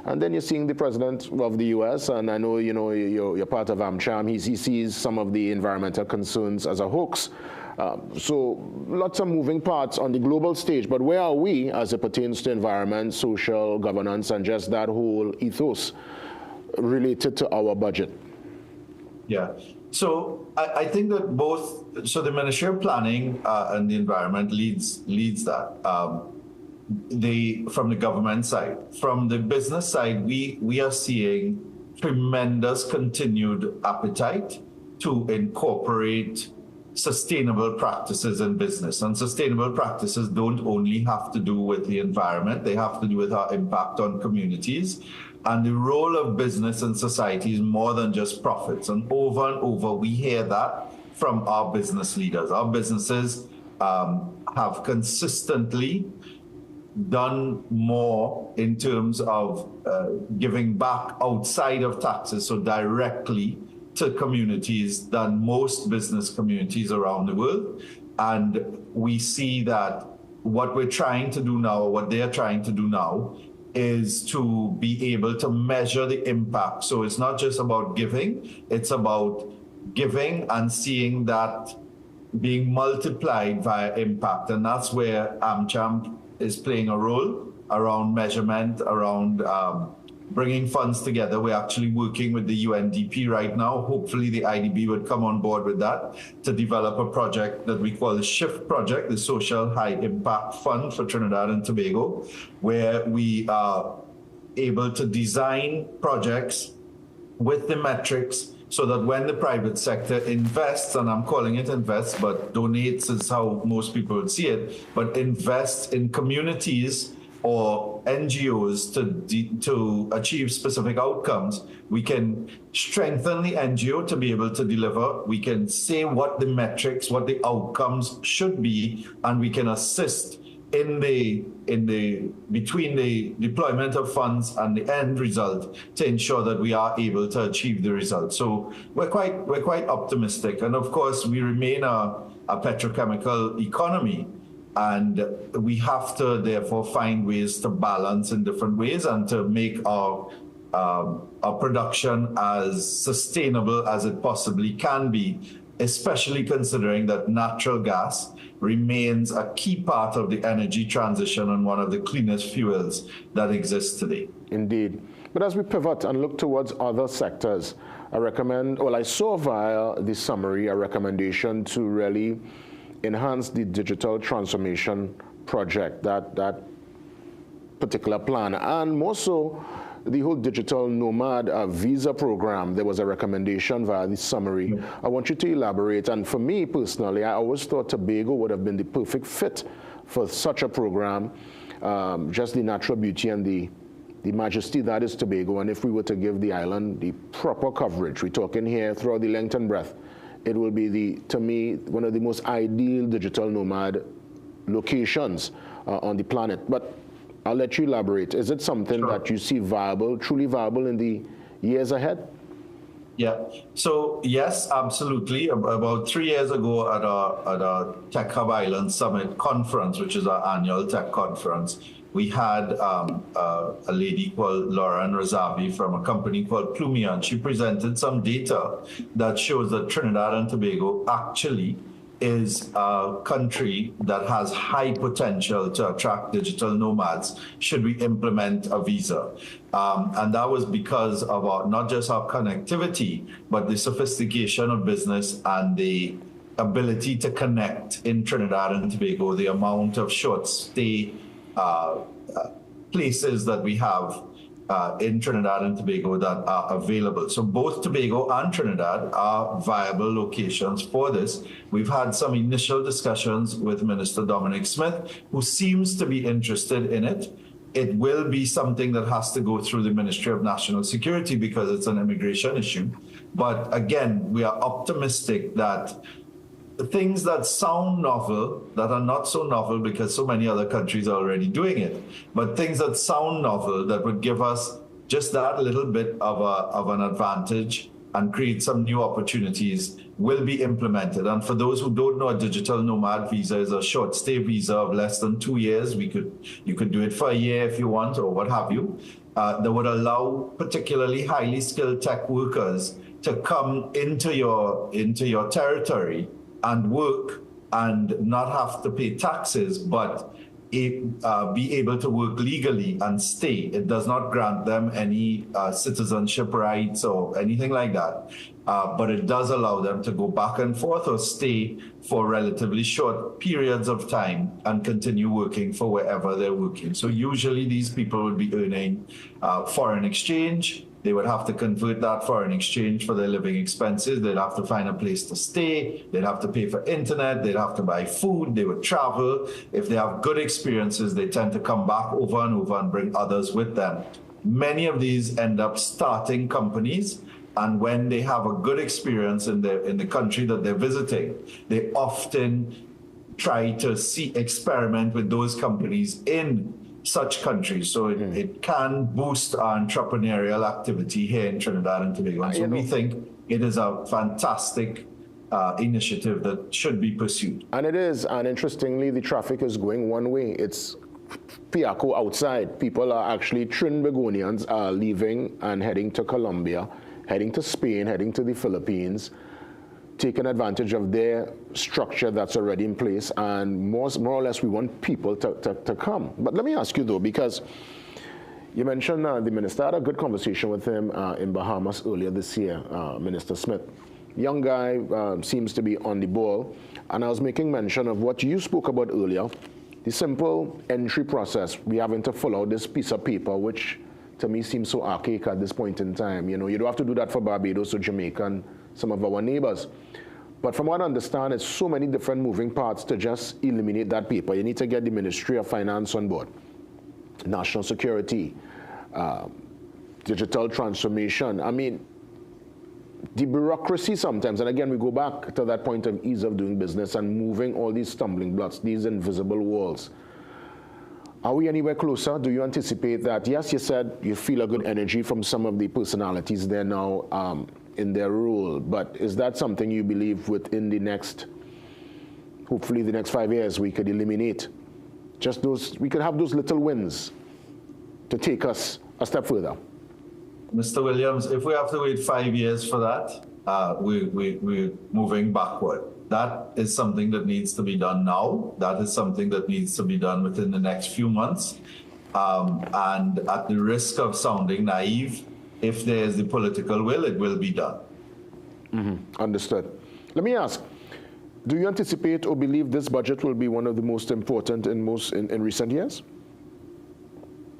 And then you're seeing the president of the US, and I know, you know, you're part of AmCham. He sees some of the environmental concerns as a hoax. So lots of moving parts on the global stage, but where are we as it pertains to environment, social governance, and just that whole ethos related to our budget? Yeah, so I think that both, so the Ministry of Planning and the Environment leads that. From the government side. From the business side, we are seeing tremendous continued appetite to incorporate sustainable practices in business. And sustainable practices don't only have to do with the environment, they have to do with our impact on communities. And the role of business in society is more than just profits. And over, we hear that from our business leaders. Our businesses have consistently done more in terms of giving back outside of taxes, so directly to communities, than most business communities around the world. And we see that what we're trying to do now, or what they're trying to do now, is to be able to measure the impact. So it's not just about giving, it's about giving and seeing that being multiplied via impact. And that's where AmCham is playing a role around measurement, around bringing funds together. We're actually working with the UNDP right now. Hopefully the IDB would come on board with that to develop a project that we call the SHIFT project, the Social High Impact Fund for Trinidad and Tobago, where we are able to design projects with the metrics so that when the private sector invests, and I'm calling it invests, but donates is how most people would see it, but invests in communities or NGOs to achieve specific outcomes, we can strengthen the NGO to be able to deliver. We can say what the metrics, what the outcomes should be, and we can assist between the deployment of funds and the end result to ensure that we are able to achieve the result. So we're quite optimistic, and of course we remain a petrochemical economy. And we have to therefore find ways to balance in different ways and to make our production as sustainable as it possibly can be, especially considering that natural gas remains a key part of the energy transition and one of the cleanest fuels that exists today. Indeed. But as we pivot and look towards other sectors, I saw via the summary a recommendation to really enhance the digital transformation project, that particular plan, and more so the whole digital Nomad visa program. There was a recommendation via the summary. I want you to elaborate. And for me personally, I always thought Tobago would have been the perfect fit for such a program, just the natural beauty and the majesty that is Tobago. And if we were to give the island the proper coverage, we're talking here throughout the length and breadth, it will be, to me, one of the most ideal digital nomad locations on the planet. But I'll let you elaborate. Is it something that you see viable, truly viable in the years ahead? Yeah. So yes, absolutely. About 3 years ago at our Tech Hub Island Summit conference, which is our annual tech conference, we had a lady called Lauren Razavi from a company called Plumia, and she presented some data that shows that Trinidad and Tobago actually is a country that has high potential to attract digital nomads should we implement a visa. And that was because of not just our connectivity, but the sophistication of business and the ability to connect in Trinidad and Tobago, the amount of short stay places that we have in Trinidad and Tobago that are available. So both Tobago and Trinidad are viable locations for this. We've had some initial discussions with Minister Dominic Smith, who seems to be interested in it. It will be something that has to go through the Ministry of National Security because it's an immigration issue. But again, we are optimistic that the things that sound novel, that are not so novel because so many other countries are already doing it, but things that sound novel that would give us just that little bit of an advantage and create some new opportunities will be implemented. And for those who don't know, a digital nomad visa is a short stay visa of less than 2 years. You could do it for a year if you want or what have you. That would allow particularly highly skilled tech workers to come into your territory and work and not have to pay taxes, but be able to work legally and stay. It does not grant them any citizenship rights or anything like that, but it does allow them to go back and forth or stay for relatively short periods of time and continue working for wherever they're working. So usually these people would be earning foreign exchange. They would have to convert that foreign exchange for their living expenses. They'd have to find a place to stay. They'd have to pay for internet. They'd have to buy food. They would travel. If they have good experiences, they tend to come back over and over and bring others with them. Many of these end up starting companies, and when they have a good experience in the country that they're visiting, they often try to experiment with those companies in such countries. So it can boost our entrepreneurial activity here in Trinidad and Tobago. And so we think it is a fantastic initiative that should be pursued. And it is, and interestingly, the traffic is going one way. It's Piaco outside. People are actually, Trinbagonians are leaving and heading to Colombia, heading to Spain, heading to the Philippines, taking advantage of their structure that's already in place, and more or less we want people to come. But let me ask you though, because you mentioned the minister, I had a good conversation with him in Bahamas earlier this year, Minister Smith. Young guy, seems to be on the ball, and I was making mention of what you spoke about earlier, the simple entry process. We having to fill out this piece of paper, which to me seems so archaic at this point in time. You know, you don't have to do that for Barbados or Jamaica and some of our neighbors. But from what I understand, it's so many different moving parts to just eliminate that paper. You need to get the Ministry of Finance on board, national security, digital transformation. I mean, the bureaucracy sometimes, and again, we go back to that point of ease of doing business and moving all these stumbling blocks, these invisible walls. Are we anywhere closer? Do you anticipate that? Yes, you said you feel a good energy from some of the personalities there now in their role, but is that something you believe within the next, hopefully the next 5 years, we could eliminate just those, we could have those little wins to take us a step further? Mr. Williams, if we have to wait 5 years for that, we're moving backward. That is something that needs to be done now. That is something that needs to be done within the next few months. And at the risk of sounding naive, if there is the political will, it will be done. Understood. Let me ask, do you anticipate or believe this budget will be one of the most important in recent years?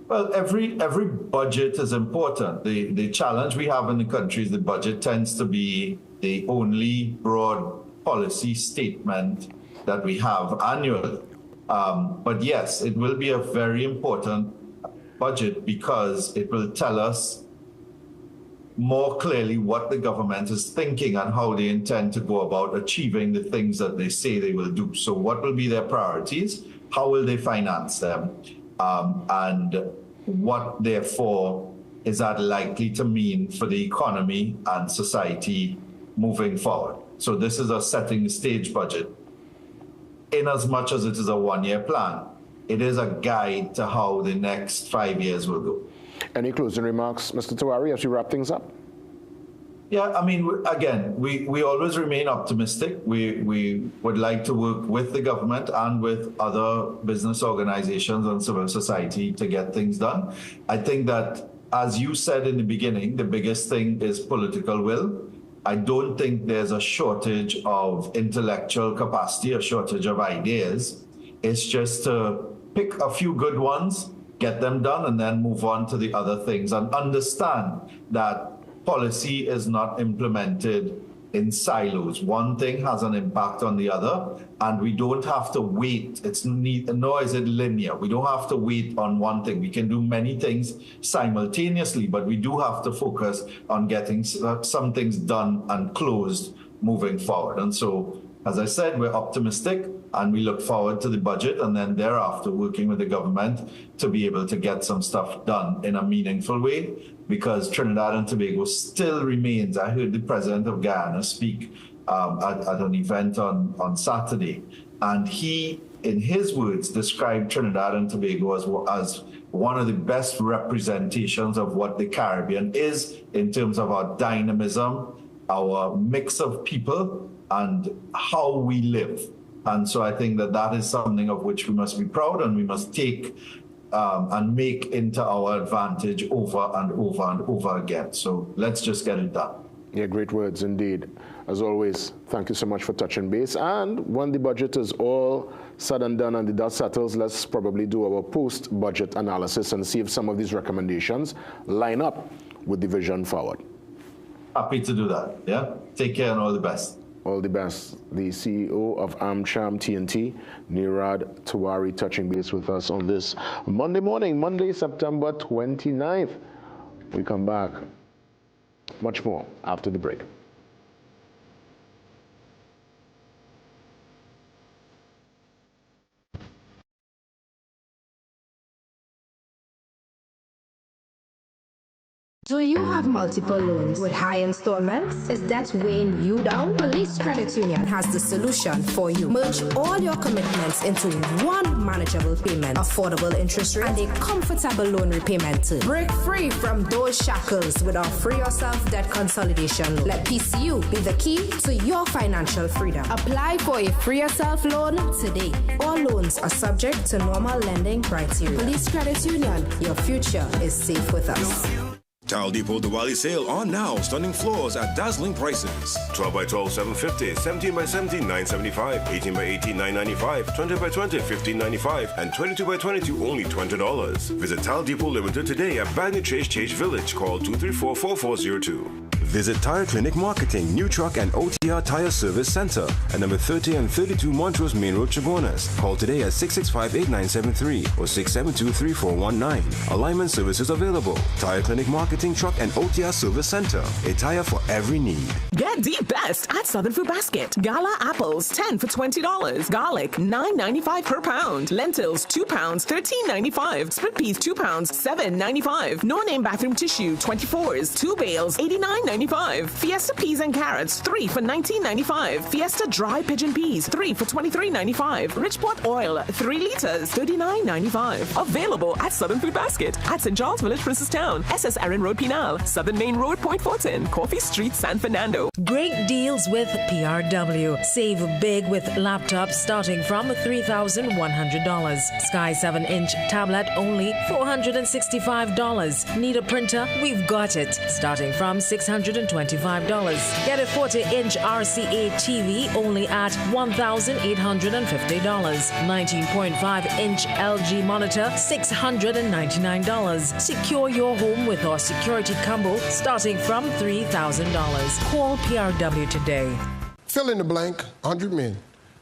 Well, every budget is important. The challenge we have in the country is the budget tends to be the only broad policy statement that we have annually. But yes, it will be a very important budget because it will tell us more clearly what the government is thinking and how they intend to go about achieving the things that they say they will do. So what will be their priorities? How will they finance them? And what, therefore, is that likely to mean for the economy and society moving forward? So this is a setting the stage budget. In as much as it is a one-year plan, it is a guide to how the next 5 years will go. Any closing remarks, Mr. Tawari, as we wrap things up? Yeah, I mean, again, we always remain optimistic. We would like to work with the government and with other business organizations and civil society to get things done. I think that, as you said in the beginning, the biggest thing is political will. I don't think there's a shortage of intellectual capacity, a shortage of ideas. It's just to pick a few good ones, get them done, and then move on to the other things and understand that policy is not implemented in silos. One thing has an impact on the other, and we don't have to wait. Nor is it linear. We don't have to wait on one thing. We can do many things simultaneously, but we do have to focus on getting some things done and closed moving forward. And so, as I said, we're optimistic and we look forward to the budget and then thereafter working with the government to be able to get some stuff done in a meaningful way, because Trinidad and Tobago still remains. I heard the president of Guyana speak at an event on Saturday, and he, in his words, described Trinidad and Tobago as one of the best representations of what the Caribbean is in terms of our dynamism, our mix of people, and how we live. And so I think that that is something of which we must be proud and we must take and make into our advantage over and over and over again. So let's just get it done. Yeah, great words indeed. As always, thank you so much for touching base. And when the budget is all said and done and the dust settles, let's probably do our post-budget analysis and see if some of these recommendations line up with the vision forward. Happy to do that. Yeah. Take care and all the best. All the best. The CEO of AmCham TNT, Nirad Tawari, touching base with us on this Monday morning, Monday, September 29th. We come back. Much more after the break. Do you have multiple loans with high installments? Is that weighing you down? Police Credit Union has the solution for you. Merge all your commitments into one manageable payment, affordable interest rate, and a comfortable loan repayment term. Break free from those shackles with our Free Yourself Debt Consolidation Loan. Let PCU be the key to your financial freedom. Apply for a Free Yourself loan today. All loans are subject to normal lending criteria. Police Credit Union, your future is safe with us. Tile Depot Diwali sale on now. Stunning floors at dazzling prices. 12 by 12, $750. 17 by 17, $975. 18 by 18, $995. 20 by 20, $15.95. And 22 by 22, only $20. Visit Tile Depot Limited today at Bagney Chase Village. Call 234-4402. Visit Tire Clinic Marketing, New Truck and OTR Tire Service Center at number 30 and 32 Montrose Main Road, Chabonas. Call today at 665-8973 or 672-3419. Alignment services available. Tire Clinic Marketing, Truck and OTR Service Center. A tire for every need. Get the best at Southern Food Basket. Gala apples, 10 for $20. Garlic, $9.95 per pound. Lentils, 2 pounds, $13.95. Split peas, 2 pounds, $7.95. No-name bathroom tissue, 24s, 2 bales, $89.95. Fiesta peas and carrots, 3 for $19.95. Fiesta dry pigeon peas, 3 for $23.95. Richport oil, 3 liters, $39.95. Available at Southern Food Basket at St. Charles Village, Princestown, SS Erin Road, Pinal, Southern Main Road, Point Fortin, Coffee Street, San Fernando. Great deals with PRW. Save big with laptops starting from $3,100. Sky 7-inch tablet only $465. Need a printer? We've got it. Starting from $625. Get a 40-inch RCA TV only at $1,850. 19.5-inch LG monitor $699. Secure your home with our security combo starting from $3,000. Call PRW today. Fill in the blank, 100 men.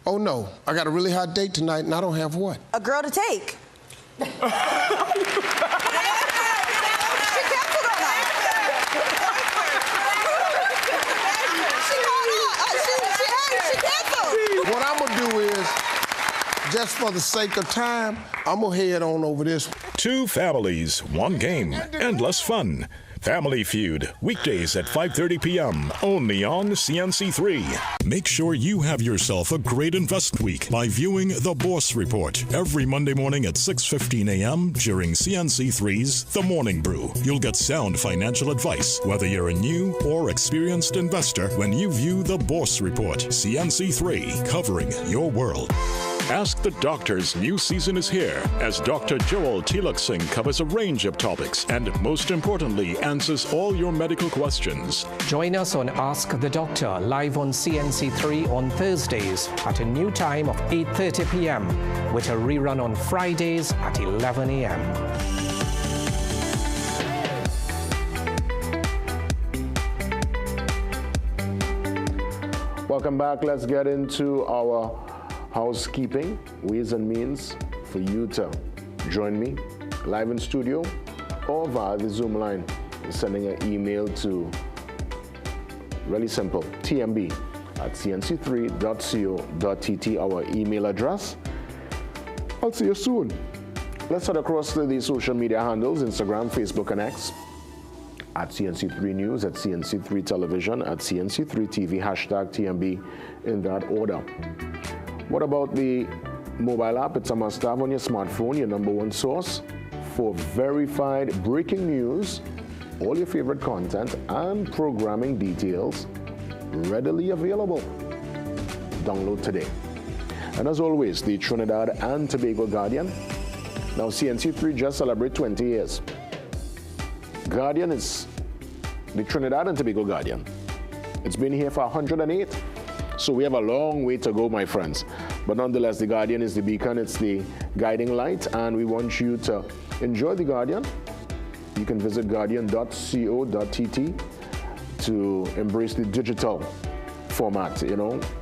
Oh no, I got a really hot date tonight and I don't have what? A girl to take. What I'm gonna do is, just for the sake of time, I'm gonna head on over this. 2 families, 1 game, endless fun. Family Feud, weekdays at 5:30 p.m. only on CNC3. Make sure you have yourself a great investment week by viewing The Boss Report every Monday morning at 6:15 a.m. during CNC3's The Morning Brew. You'll get sound financial advice, whether you're a new or experienced investor, when you view The Boss Report. CNC3, covering your world. Ask the Doctor's new season is here as Dr. Joel Tilak Singh covers a range of topics and, most importantly, answers all your medical questions. Join us on Ask the Doctor live on CNC3 on Thursdays at a new time of 8:30 p.m. with a rerun on Fridays at 11 a.m. Welcome back. Let's get into our housekeeping, ways and means for you to join me live in studio or via the Zoom line. You're sending an email to, really simple, tmb@cnc3.co.tt, our email address. I'll see you soon. Let's head across to the social media handles, Instagram, Facebook, and X, at CNC3 News, at CNC3 Television, at CNC3 TV, hashtag TMB, in that order. What about the mobile app? It's a must-have on your smartphone, your #1 source for verified breaking news, all your favorite content, and programming details readily available. Download today. And as always, the Trinidad and Tobago Guardian. Now, CNC3 just celebrated 20 years. Guardian is the Trinidad and Tobago Guardian. It's been here for 108. So we have a long way to go, my friends. But nonetheless, the Guardian is the beacon, it's the guiding light, and we want you to enjoy the Guardian. You can visit guardian.co.tt to embrace the digital format,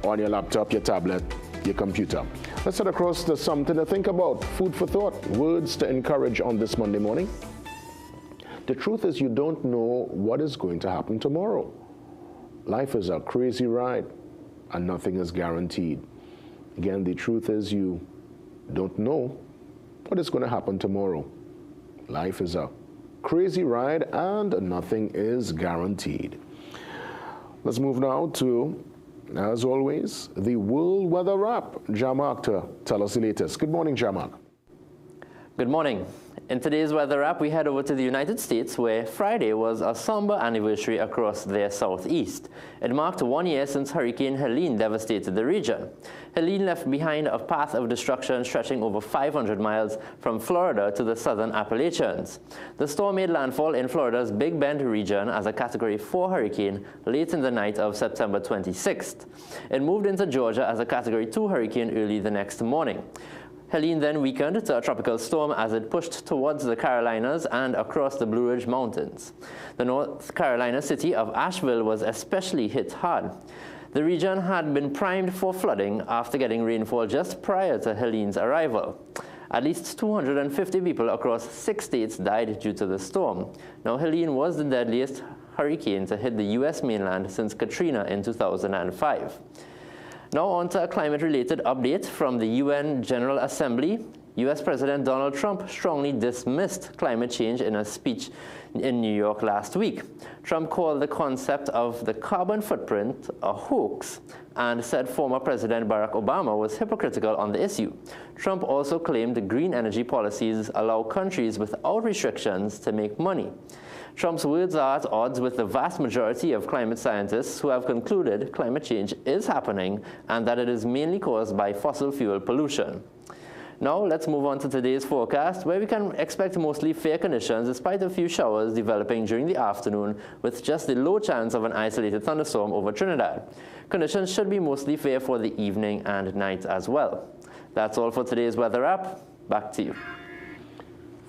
on your laptop, your tablet, your computer. Let's head across to something to think about. Food for thought, words to encourage on this Monday morning. The truth is, you don't know what is going to happen tomorrow. Life is a crazy ride, and nothing is guaranteed. Again, the truth is, you don't know what is going to happen tomorrow. Life is a crazy ride, and nothing is guaranteed. Let's move now to, as always, the World Weather Wrap. Jamak to tell us the latest. Good morning, Jamak. Good morning. In today's weather wrap, we head over to the United States, where Friday was a somber anniversary across their southeast. It marked 1 year since Hurricane Helene devastated the region. Helene left behind a path of destruction stretching over 500 miles from Florida to the southern Appalachians. The storm made landfall in Florida's Big Bend region as a Category 4 hurricane late in the night of September 26th. It moved into Georgia as a Category 2 hurricane early the next morning. Helene then weakened to a tropical storm as it pushed towards the Carolinas and across the Blue Ridge Mountains. The North Carolina city of Asheville was especially hit hard. The region had been primed for flooding after getting rainfall just prior to Helene's arrival. At least 250 people across 6 states died due to the storm. Now, Helene was the deadliest hurricane to hit the U.S. mainland since Katrina in 2005. Now on to a climate-related update from the UN General Assembly. U.S. President Donald Trump strongly dismissed climate change in a speech in New York last week. Trump called the concept of the carbon footprint a hoax and said former President Barack Obama was hypocritical on the issue. Trump also claimed green energy policies allow countries without restrictions to make money. Trump's words are at odds with the vast majority of climate scientists who have concluded climate change is happening and that it is mainly caused by fossil fuel pollution. Now let's move on to today's forecast, where we can expect mostly fair conditions despite a few showers developing during the afternoon with just the low chance of an isolated thunderstorm over Trinidad. Conditions should be mostly fair for the evening and night as well. That's all for today's weather wrap. Back to you.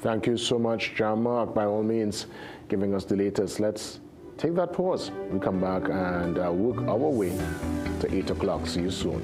Thank you so much, John Mark, by all means, giving us the latest. Let's take that pause. We come back and work our way to 8 o'clock. See you soon.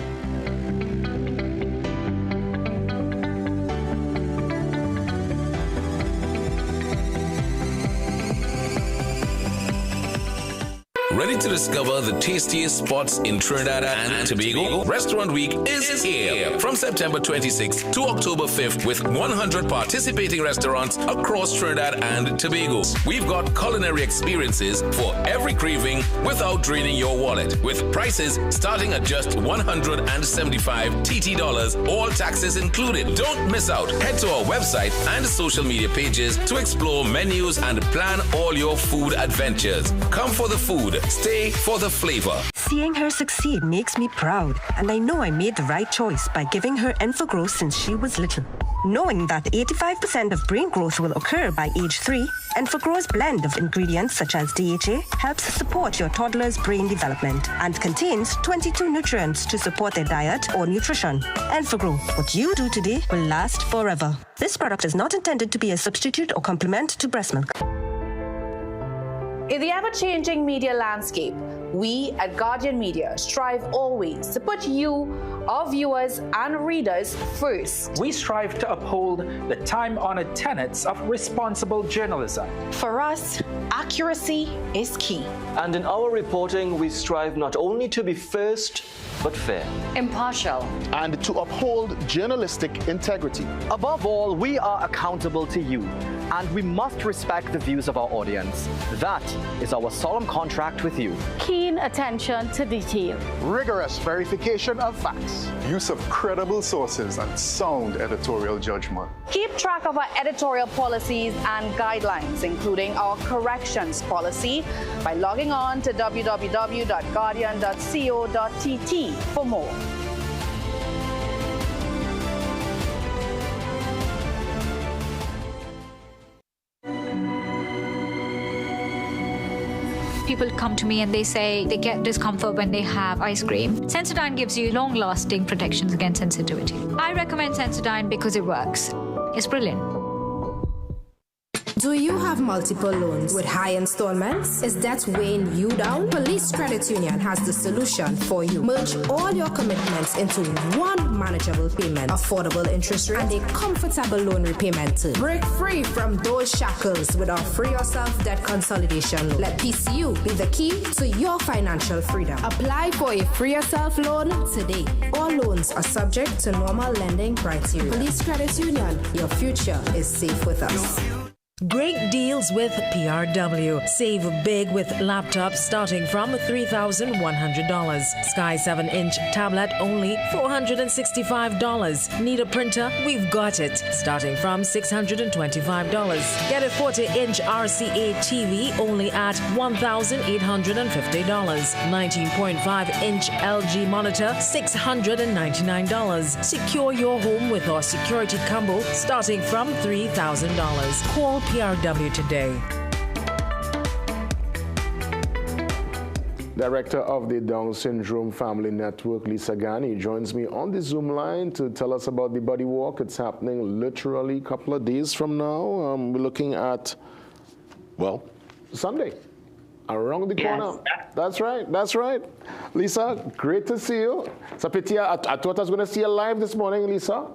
Ready to discover the tastiest spots in Trinidad and Tobago? Restaurant Week is here from September 26th to October 5th with 100 participating restaurants across Trinidad and Tobago. We've got culinary experiences for every craving without draining your wallet, with prices starting at just $175 TT, all taxes included. Don't miss out. Head to our website and social media pages to explore menus and plan all your food adventures. Come for the food. Stay for the flavor. Seeing her succeed makes me proud, and I know I made the right choice by giving her Enfagrow since she was little. Knowing that 85% of brain growth will occur by age 3, Enfagrow's blend of ingredients such as DHA helps support your toddler's brain development and contains 22 nutrients to support their diet or nutrition. Enfagrow, what you do today will last forever. This product is not intended to be a substitute or complement to breast milk. In the ever-changing media landscape, we at Guardian Media strive always to put you, our viewers and readers, first. We strive to uphold the time-honored tenets of responsible journalism. For us, accuracy is key. And in our reporting, we strive not only to be first, but fair, impartial, and to uphold journalistic integrity. Above all, we are accountable to you, and we must respect the views of our audience. That is our solemn contract with you. Keen attention to detail. Rigorous verification of facts. Use of credible sources and sound editorial judgment. Keep track of our editorial policies and guidelines, including our corrections policy, by logging on to www.guardian.co.tt for more. People come to me and they say they get discomfort when they have ice cream. Sensodyne gives you long-lasting protections against sensitivity. I recommend Sensodyne because it works. It's brilliant. Do you have multiple loans with high installments? Is that weighing you down? Police Credit Union has the solution for you. Merge all your commitments into one manageable payment, affordable interest rate, and a comfortable loan repayment term. Break free from those shackles with our Free Yourself Debt Consolidation Loan. Let PCU be the key to your financial freedom. Apply for a Free Yourself loan today. All loans are subject to normal lending criteria. Police Credit Union, your future is safe with us. Great deals with PRW. Save big with laptops starting from $3,100. Sky 7-inch tablet only $465. Need a printer? We've got it. Starting from $625. Get a 40-inch RCA TV only at $1,850. 19.5-inch LG monitor $699. Secure your home with our security combo starting from $3,000. Call PRW today. Director of the Down Syndrome Family Network, Lisa Gani, joins me on the Zoom line to tell us about the Buddy Walk. It's happening literally a couple of days from now. We're looking at, well, Sunday, around the corner. That's right, that's right. Lisa, great to see you. It's a pity, I thought I was going to see you live this morning, Lisa.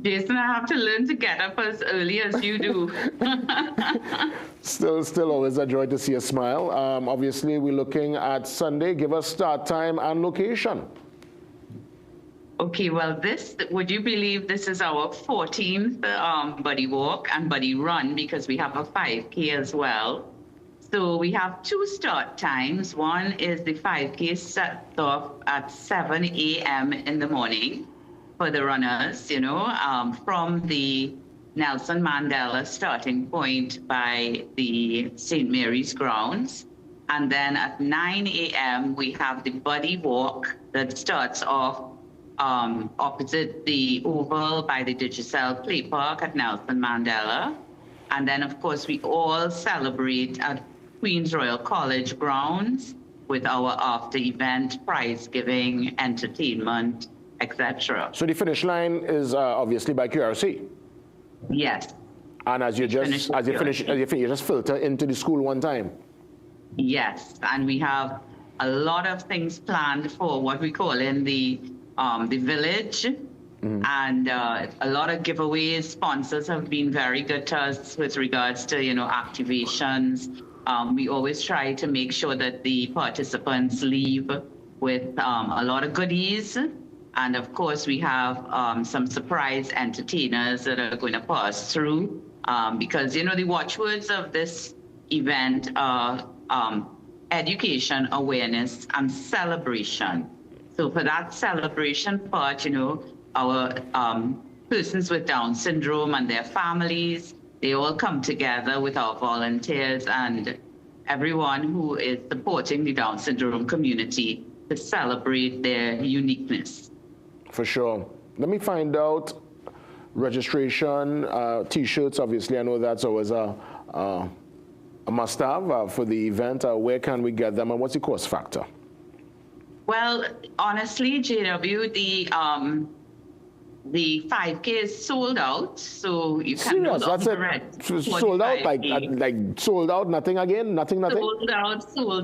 Jason, I have to learn to get up as early as you do. Still always a joy to see a smile. Obviously, we're looking at Sunday. Give us start time and location. Okay, well, would you believe this is our 14th Buddy Walk and Buddy Run, because we have a 5K as well. So we have two start times. One is the 5K set off at 7 a.m. in the morning. For the runners, from the Nelson Mandela starting point by the St. Mary's grounds. And then at 9 a.m., we have the Buddy Walk that starts off opposite the Oval by the Digicel Play Park at Nelson Mandela. And then, of course, we all celebrate at Queen's Royal College grounds with our after-event prize giving, entertainment, etc. So the finish line is obviously by QRC. Yes. And as you finish, you just filter into the school one time. Yes, and we have a lot of things planned for what we call in the village, and a lot of giveaways. Sponsors have been very good to us with regards to activations. We always try to make sure that the participants leave with a lot of goodies. And of course, we have some surprise entertainers that are going to pass through because, the watchwords of this event are education, awareness, and celebration. So for that celebration part, our persons with Down syndrome and their families, they all come together with our volunteers and everyone who is supporting the Down syndrome community to celebrate their uniqueness. For sure. Let me find out registration, T-shirts. Obviously, I know that's always a must-have for the event. Where can we get them, and what's the cost factor? Well, honestly, JW, the 5K is sold out, so you can Serious? That's it. Sold out, like sold out. Nothing again. Nothing. Sold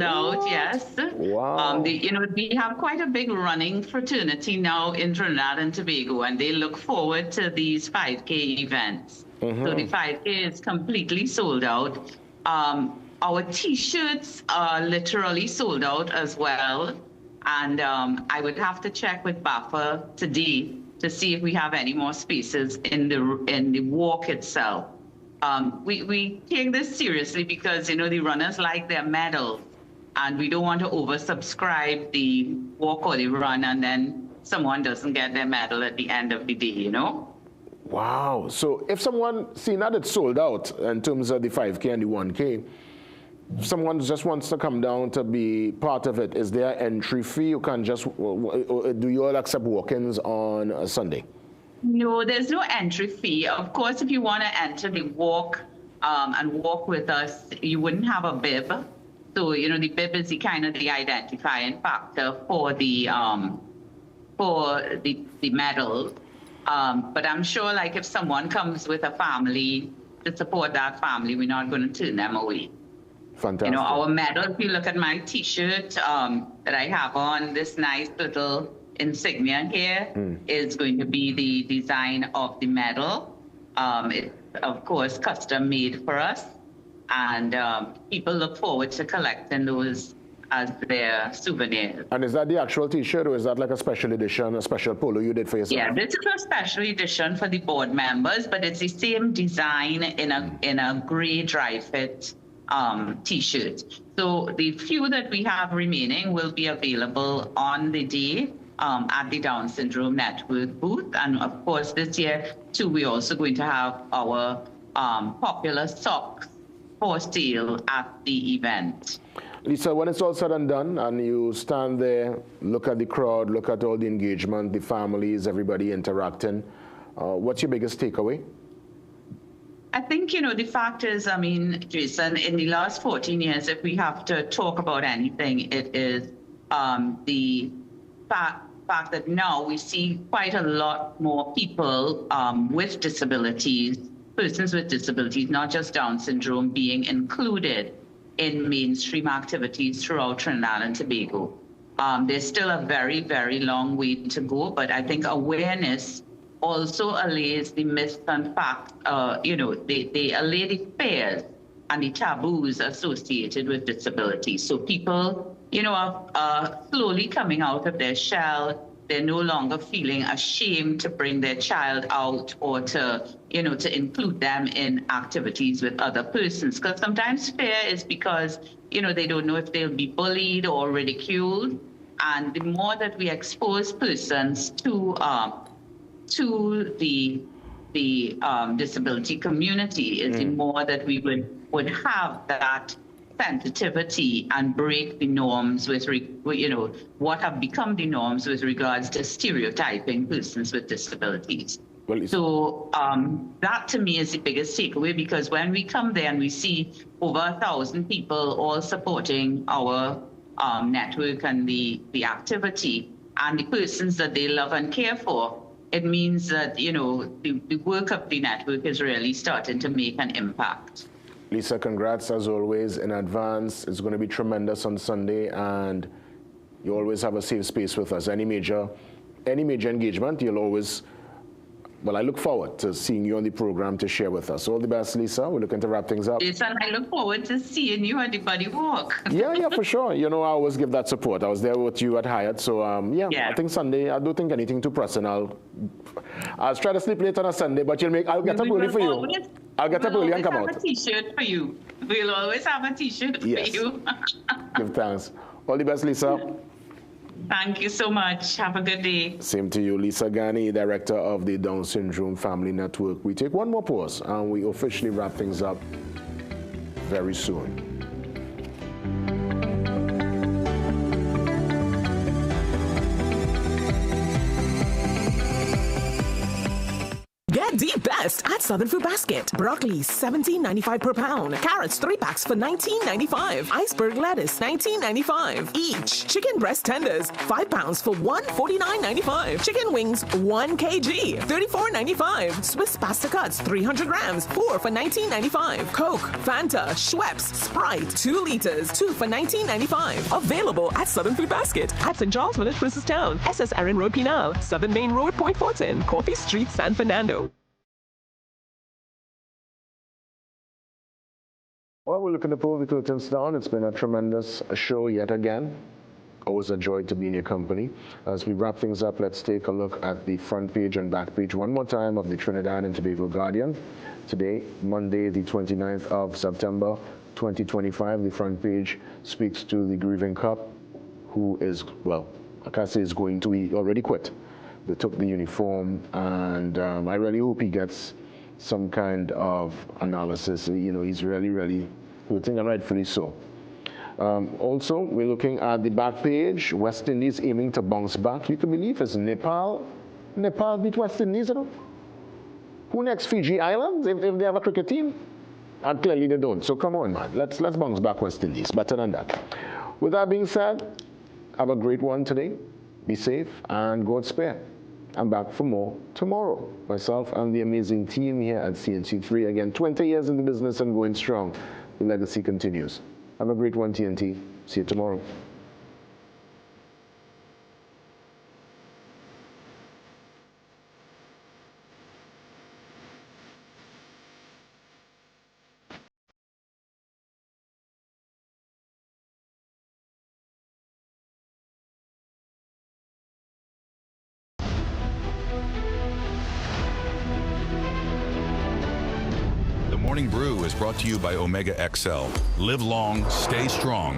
out. Yes. Wow. We have quite a big running fraternity now in Trinidad and Tobago, and they look forward to these 5K events. So the 5K is completely sold out. Our T-shirts are literally sold out as well, and I would have to check with BAFA today to see if we have any more spaces in the walk itself. We take this seriously because, the runners like their medals, and we don't want to oversubscribe the walk or the run and then someone doesn't get their medal at the end of the day, Wow. So if someone, that it's sold out in terms of the 5K and the 1K, if someone just wants to come down to be part of it, is there entry fee? You can just, do you all accept walk-ins on a Sunday? No, there's no entry fee. Of course, if you want to enter the walk and walk with us, you wouldn't have a bib. So, the bib is the identifying factor for the medal. But I'm sure, if someone comes with a family to support that family, we're not going to turn them away. Fantastic. Our medal, if you look at my T-shirt that I have on, this nice little insignia here is going to be the design of the medal. It's, of course, custom made for us. And people look forward to collecting those as their souvenir. And is that the actual T-shirt, or is that like a special edition, a special polo you did for yourself? Yeah, this is a special edition for the board members, but it's the same design in a gray dry fit T-shirt. So the few that we have remaining will be available on the day at the Down Syndrome Network booth. And of course, this year too, we're also going to have our popular socks for sale at the event. Lisa, when it's all said and done and you stand there, look at the crowd, look at all the engagement, the families, everybody interacting, what's your biggest takeaway? I think, the fact is, Jason, in the last 14 years, if we have to talk about anything, it is the fact that now we see quite a lot more people with disabilities, persons with disabilities, not just Down syndrome, being included in mainstream activities throughout Trinidad and Tobago. There's still a very, very long way to go, but I think awareness also allays the myths and facts, they allay the fears and the taboos associated with disability. So people, are slowly coming out of their shell. They're no longer feeling ashamed to bring their child out or to include them in activities with other persons. Because sometimes fear is because, they don't know if they'll be bullied or ridiculed. And the more that we expose persons to the disability community, is the more that we would have that sensitivity and break the norms with, what have become the norms with regards to stereotyping persons with disabilities. So that to me is the biggest takeaway, because when we come there and we see over 1,000 people all supporting our network and the activity and the persons that they love and care for, it means that, the work of the network is really starting to make an impact. Lisa, congrats as always in advance. It's going to be tremendous on Sunday, and you always have a safe space with us. Any major engagement, you'll always, I look forward to seeing you on the program to share with us. All the best, Lisa. We're looking to wrap things up. Yes, and I look forward to seeing you at the Buddy Walk. Yeah, for sure. I always give that support. I was there with you at Hyatt, so I think Sunday, I don't think anything too pressing. I'll try to sleep late on a Sunday, but I'll get up early for you. I'll get up early and come out. We'll always have a T-shirt for you. We'll always have a T-shirt for you. Give thanks. All the best, Lisa. Thank you so much. Have a good day. Same to you, Lisa Ghani, Director of the Down Syndrome Family Network. We take one more pause and we officially wrap things up very soon. Get the best at Southern Food Basket. Broccoli, $17.95 per pound. Carrots, 3 packs for $19.95. Iceberg lettuce, $19.95 each. Chicken breast tenders, 5 pounds for $149.95. Chicken wings, 1 kg, $34.95. Swiss pasta cuts, 300 grams, 4 for $19.95. Coke, Fanta, Schweppes, Sprite, 2 liters, 2 for $19.95. Available at Southern Food Basket at St. Charles Village, Princestown, SS Erin Road, Pinal, Southern Main Road, Point Fortin, Coffee Street, San Fernando. Well, we're looking to pull the curtains down. It's been a tremendous show yet again. Always a joy to be in your company. As we wrap things up, let's take a look at the front page and back page one more time of the Trinidad and Tobago Guardian. Today, Monday, the 29th of September, 2025, the front page speaks to the grieving cop who is, I can't say is going to, he already quit. They took the uniform, and I really hope he gets some kind of analysis. He's really hurting, and rightfully so. Also, we're looking at the back page. West Indies aiming to bounce back. You can believe it's Nepal. Nepal beat West Indies, Who next? Fiji Islands, if they have a cricket team? And clearly they don't. So come on, man. Let's bounce back West Indies. Better than that. With that being said, have a great one today. Be safe and God spare. I'm back for more tomorrow. Myself and the amazing team here at CNC3. Again, 20 years in the business and going strong. The legacy continues. Have a great one, TNT. See you tomorrow. Morning Brew is brought to you by Omega XL. Live long, stay strong.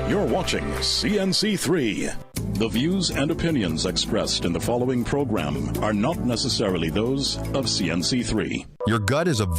You're watching CNC3. The views and opinions expressed in the following program are not necessarily those of CNC3. Your gut is a